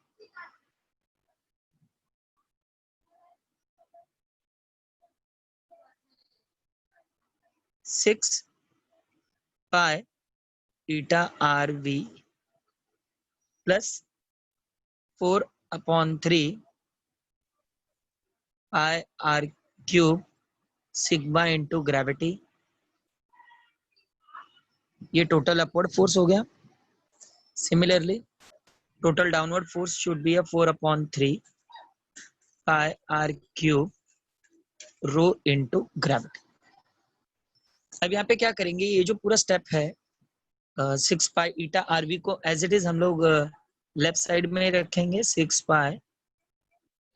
[SPEAKER 1] 6 pi eta RV plus 4/3 pi r cube sigma into gravity। ये टोटल अपवर्ड फोर्स हो गया। Similarly total downward force should be 4/3 pi r cube rho into gravity. अब यहाँ पे क्या करेंगे, ये जो पूरा स्टेप है 6 पाई ईटा आरवी को एज इट इज हम लोग लेफ्ट साइड में रखेंगे। 6 pi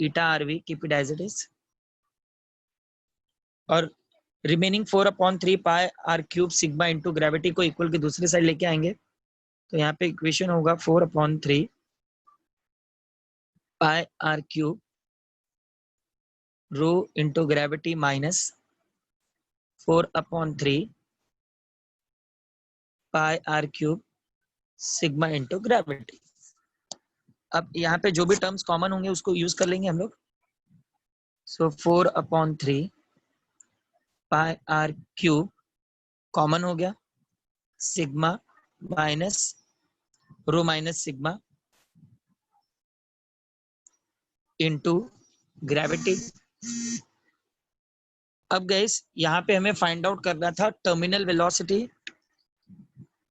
[SPEAKER 1] eta r v keep it as it is, और remaining 4/3 pi r cube sigma into gravity को इक्वल की दूसरी साइड लेके आएंगे। तो यहाँ पे इक्वेशन होगा 4/3 pi r cube rho into gravity minus 4/3 pi r cube sigma into gravity. अब यहाँ पे जो भी टर्म्स कॉमन होंगे उसको यूज कर लेंगे हम लोग। सो 4/3 पाई आर क्यूब कॉमन हो गया, sigma minus rho minus sigma into gravity. अब गाइस यहाँ पे हमें फाइंड आउट करना था टर्मिनल वेलोसिटी।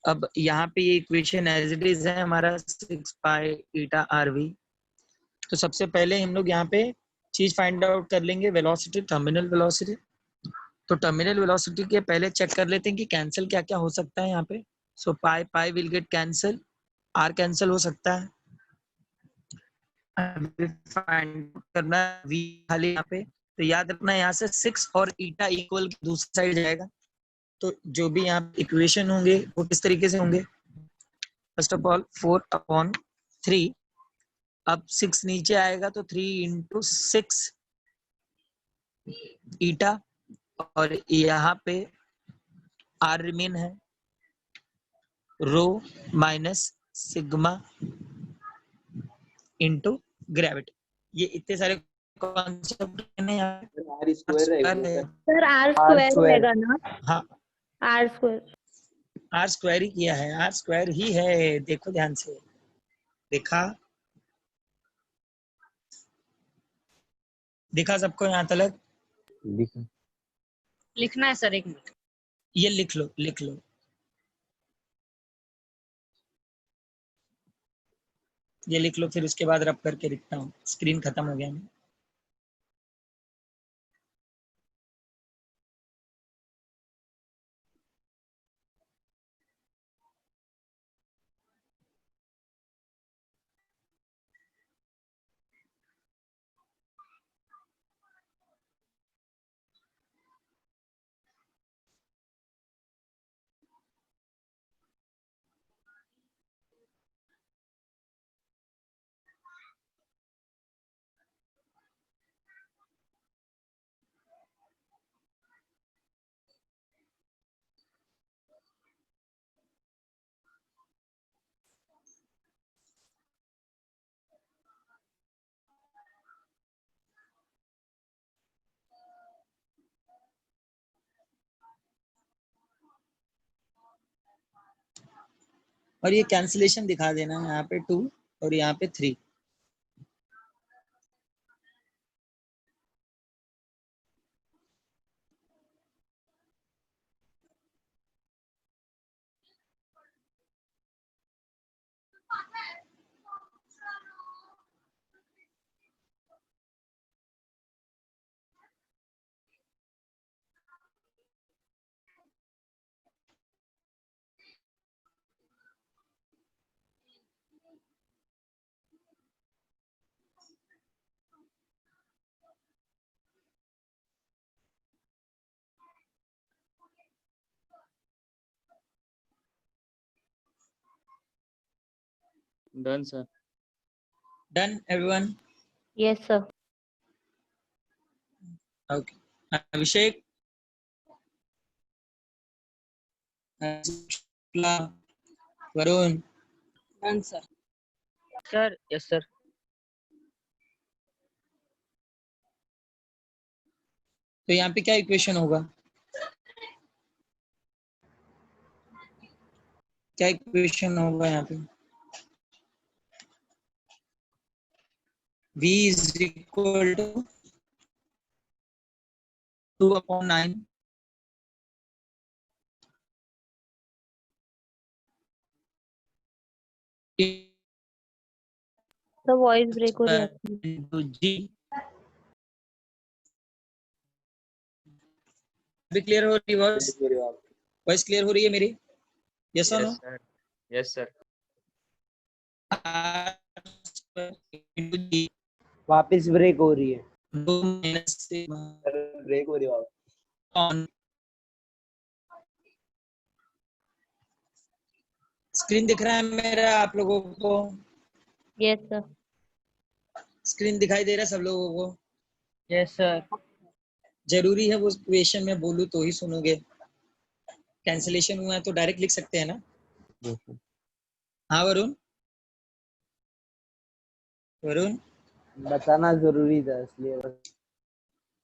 [SPEAKER 1] अब यहाँ पे ये इक्वेशन एज इट इज है हमारा 6 पाई ईटा आर वी। तो सबसे पहले हम लोग यहाँ पे चीज फाइंड आउट कर लेंगे, वेलोसिटी, टर्मिनल वेलोसिटी। तो टर्मिनल वेलोसिटी के पहले चेक कर लेते हैं कि कैंसिल क्या क्या हो सकता है यहाँ पे। So pi pi will get cancel, r cancel हो सकता है। फाइंड करना वी खाली यहाँ पे, तो याद रखना यहाँ से 6 और ईटा इक्वल दूसरी साइड जाएगा। तो जो भी यहाँ इक्वेशन होंगे वो किस तरीके से होंगे, फर्स्ट ऑफ ऑल 4/3, अब 6 नीचे आएगा तो 3 × 6 ईटा, और यहाँ पे आर रिमेन है, rho minus sigma into gravity. ये इतने सारे कॉन्सेप्ट है यहाँ पे।
[SPEAKER 7] आर स्क्वायर रहेगा
[SPEAKER 1] है।
[SPEAKER 4] Sir r
[SPEAKER 7] R
[SPEAKER 4] square
[SPEAKER 7] square।
[SPEAKER 4] रहेगा ना?
[SPEAKER 1] हाँ
[SPEAKER 4] आर स्क्वायर।
[SPEAKER 1] आर स्क्वायर ही किया है, आर स्क्वायर ही है, देखो ध्यान से, देखा दिखा सबको यहाँ तक?
[SPEAKER 7] दिखा।
[SPEAKER 8] लिखना है सर, एक मिनट।
[SPEAKER 1] ये लिख लो लिख लो। ये लिख लो, फिर उसके बाद रब करके लिखता हूँ। स्क्रीन खत्म हो गया है। और ये कैंसिलेशन दिखा देना, यहाँ पे 2 और यहाँ पे 3।
[SPEAKER 2] Done, sir.
[SPEAKER 1] Done everyone?
[SPEAKER 4] Yes sir.
[SPEAKER 1] Okay, Abhishek, Varun,
[SPEAKER 8] done sir.
[SPEAKER 6] Sir yes sir.
[SPEAKER 1] तो यहाँ पे क्या इक्वेशन होगा, क्या इक्वेशन होगा यहाँ पे? V is equal to 2/9
[SPEAKER 4] तो वॉइस ब्रेक हो रही है आपकी।
[SPEAKER 1] into G। अभी क्लियर हो रही है वॉइस? वॉइस क्लियर हो रही है मेरी? यस और no?
[SPEAKER 2] Yes, sir. Yes, sir.
[SPEAKER 1] into G
[SPEAKER 7] वापस ब्रेक हो रही है,
[SPEAKER 1] रो माइनस सिग्मा
[SPEAKER 7] ब्रेक हो रही है वापस।
[SPEAKER 1] ऑन। स्क्रीन दिख रहा है मेरा आप लोगों को?
[SPEAKER 4] Yes sir.
[SPEAKER 1] स्क्रीन दिखाई दे रहा है सब लोगों को?
[SPEAKER 6] Yes sir.
[SPEAKER 1] जरूरी है वो क्वेश्चन में बोलूं तो ही सुनोगे? कैंसिलेशन हुआ है तो डायरेक्ट लिख सकते हैं ना?
[SPEAKER 7] Yes, sir.
[SPEAKER 1] हाँ वरुण? वरुण
[SPEAKER 9] बताना जरूरी था इसलिए बस।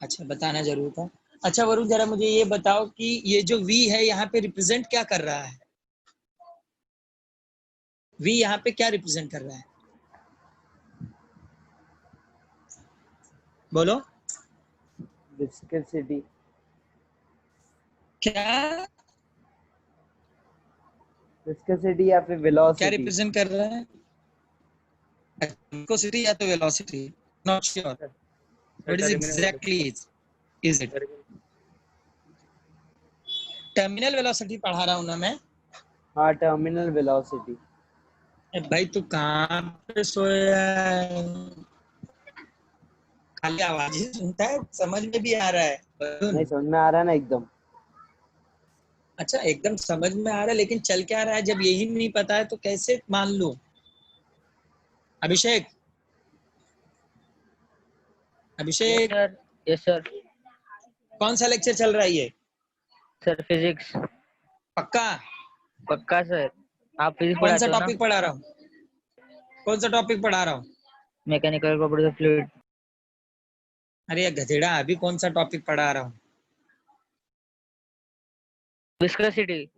[SPEAKER 1] अच्छा, बताना जरूर था। अच्छा वरुण, जरा मुझे ये बताओ कि ये जो V है यहाँ पे रिप्रेजेंट क्या कर रहा है? V यहाँ पे क्या रिप्रेजेंट कर रहा है? बोलो।
[SPEAKER 9] विस्कोसिटी।
[SPEAKER 1] क्या
[SPEAKER 9] विस्कोसिटी या फिर
[SPEAKER 1] क्या
[SPEAKER 9] वेलोसिटी।
[SPEAKER 1] रिप्रेजेंट कर रहा है? विस्कोसिटी या तो velocity? Not sure. What is exactly is it? Terminal velocity पढ़ा रहा हूँ ना मैं।
[SPEAKER 9] हाँ, टर्मिनल वेलोसिटी।
[SPEAKER 1] भाई तू कहाँ पे सोया है? खाली आवाज ही सुनता है, समझ में भी आ रहा है?
[SPEAKER 9] नहीं समझ में आ रहा है ना एकदम।
[SPEAKER 1] अच्छा, एकदम समझ में आ रहा है, लेकिन चल क्या रहा है जब यही नहीं पता है तो कैसे मान लूं? अभिषेक, अभिषेक,
[SPEAKER 6] यस सर।
[SPEAKER 1] कौन सा लेक्चर चल रहा है ये?
[SPEAKER 6] Sir physics.
[SPEAKER 1] पक्का?
[SPEAKER 6] पक्का सर। आप फिजिक्स
[SPEAKER 1] कौन सा
[SPEAKER 6] पढ़ाते हो ना?
[SPEAKER 1] टॉपिक पढ़ा रहा हूँ? कौन सा टॉपिक पढ़ा रहा हूँ?
[SPEAKER 6] Mechanical properties of fluid.
[SPEAKER 1] अरे ये गधेड़ा, अभी कौन सा टॉपिक पढ़ा रहा हूँ?
[SPEAKER 6] विस्कोसिटी।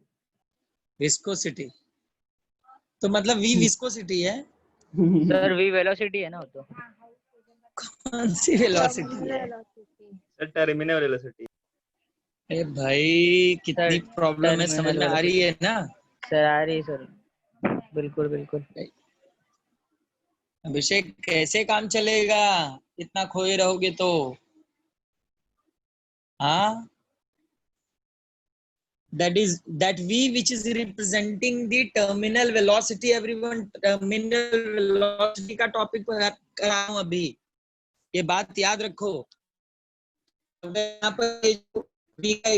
[SPEAKER 1] विस्कोसिटी। तो मतलब वी विस्कोसिटी है?
[SPEAKER 6] सर वी वेलोसिटी है ना वो तो।
[SPEAKER 1] कौन सी वेलोसिटी है?
[SPEAKER 2] Sir terminal velocity.
[SPEAKER 1] अरे भाई कितनी
[SPEAKER 6] सर
[SPEAKER 1] प्रॉब्लम है, समझ में आ रही है ना?
[SPEAKER 6] सर आ रही है सर, बिल्कुल बिल्कुल।
[SPEAKER 1] अभिषेक कैसे काम चलेगा इतना खोए रहोगे तो? हाँ, that V which is representing the terminal velocity, everyone terminal velocity का टॉपिक कर रहा हूँ अभी, ये बात याद रखो। यहाँ पर V का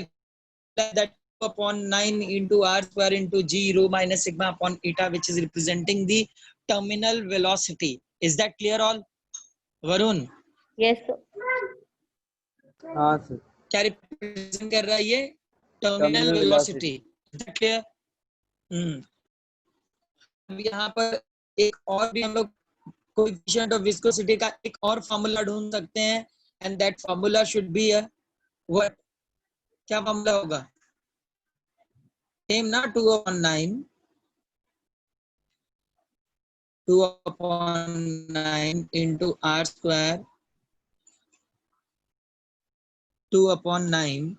[SPEAKER 1] that upon 9 into r square into g rho minus sigma upon eta which is representing the terminal velocity. Is that clear all? Varun
[SPEAKER 4] yes sir.
[SPEAKER 9] हाँ सर।
[SPEAKER 1] क्या रिप्रेजेंट कर रहा है ये? Terminal
[SPEAKER 9] terminal
[SPEAKER 1] velocity.
[SPEAKER 9] Velocity.
[SPEAKER 1] Clear? अब यहाँ पर एक और भी हम लोग कोएफिशिएंट ऑफ विस्कोसिटी का एक और फार्मूला ढूंढ सकते हैं, and that formula should be what? क्या फार्मूला होगा? सेम ना, 2/9 into r square 2/9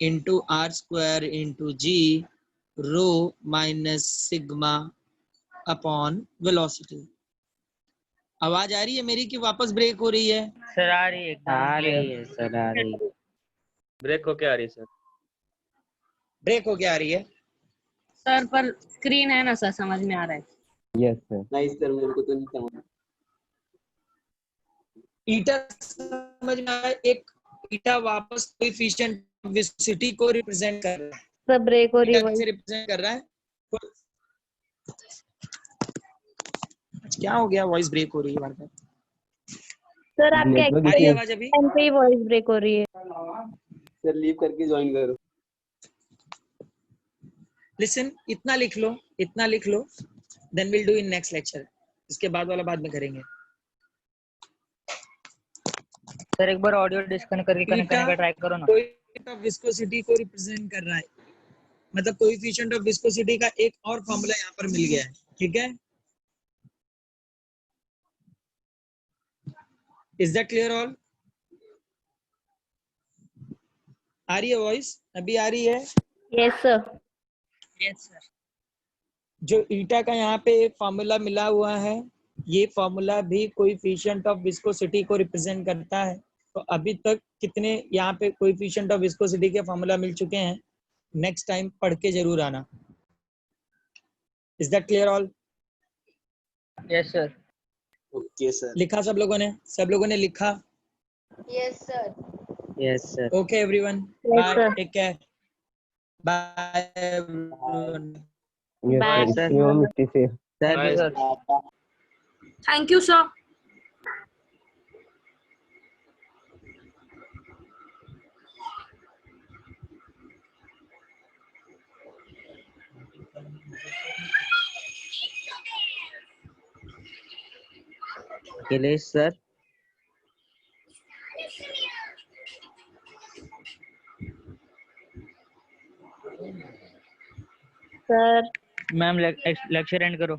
[SPEAKER 1] into r square into g rho minus sigma upon velocity. आवाज आ रही है मेरी कि वापस ब्रेक हो रही है?
[SPEAKER 6] सर आ रही है एकदम
[SPEAKER 3] आ रही
[SPEAKER 6] क्लियर।
[SPEAKER 3] है सर, आ रही है।
[SPEAKER 2] ब्रेक होके आ रही है सर।
[SPEAKER 1] ब्रेक हो क्या आ रही है?
[SPEAKER 8] सर पर स्क्रीन है ना सर, समझ में आ रहा है।
[SPEAKER 7] Yes, sir.
[SPEAKER 9] नहीं सर, मेरे को तो नहीं समझ।
[SPEAKER 1] ईटा समझ में आया? एक ईटा वापस कोएफिशिएंट विस्कोसिटी को रिप्रेजेंट कर रहा है।
[SPEAKER 4] सब ब्रेक हो रही है
[SPEAKER 1] ईटा
[SPEAKER 4] वही।
[SPEAKER 1] से रिप्रेजेंट कर रहा है। क्या हो गया, वॉइस ब्रेक हो रही है बार-बार?
[SPEAKER 4] सर आपके
[SPEAKER 7] Network
[SPEAKER 1] आ रही है
[SPEAKER 7] issue.
[SPEAKER 1] आवाज अभी?
[SPEAKER 4] टाइम पे ही वॉइस ब्रेक हो रही है।
[SPEAKER 9] सर लीव करके ज्वाइन करो।
[SPEAKER 1] लिसन, इतना लिख लो, इतना लिख लो, then will do in next lecture. इसके बाद वाला बाद में करेंगे।
[SPEAKER 6] सर एक बार ऑडियो डिस्कनेक्ट करके कनेक्ट करने का ट्राई करो ना।
[SPEAKER 1] कोएफिशिएंट ऑफ विस्कोसिटी को रिप्रेजेंट कर रहा है, मतलब कोएफिशिएंट ऑफ विस्कोसिटी का एक और फॉर्मूला यहाँ पर मिल गया है। ठीक है, इज दैट क्लियर ऑल? आ रही है वॉइस? अभी आ रही है?
[SPEAKER 4] Yes sir.
[SPEAKER 8] Yes sir.
[SPEAKER 1] जो ईटा का यहाँ पे फॉर्मूला मिला हुआ है, ये फॉर्मूला भी कोएफिशिएंट ऑफ विस्कोसिटी को रिप्रेजेंट करता है। तो अभी तक कितने यहाँ पे कोएफिशिएंट ऑफ विस्कोसिटी के फॉर्मूला मिल चुके हैं? नेक्स्ट टाइम पढ़ के जरूर आना। Is that clear all?
[SPEAKER 6] Yes sir.
[SPEAKER 9] Okay sir.
[SPEAKER 1] लिखा सब लोगों ने? सब लोगों ने लिखा?
[SPEAKER 4] Yes sir.
[SPEAKER 3] Yes sir.
[SPEAKER 1] Okay everyone,
[SPEAKER 4] Yes,
[SPEAKER 1] bye,
[SPEAKER 4] sir.
[SPEAKER 1] Take care, bye everyone.
[SPEAKER 7] Yes,
[SPEAKER 4] Bye.
[SPEAKER 7] sir. Stay home, stay safe.
[SPEAKER 6] Thank you sir.
[SPEAKER 8] Thank you sir.
[SPEAKER 3] Akhilesh sir,
[SPEAKER 8] sir
[SPEAKER 6] ma'am lecture and करो।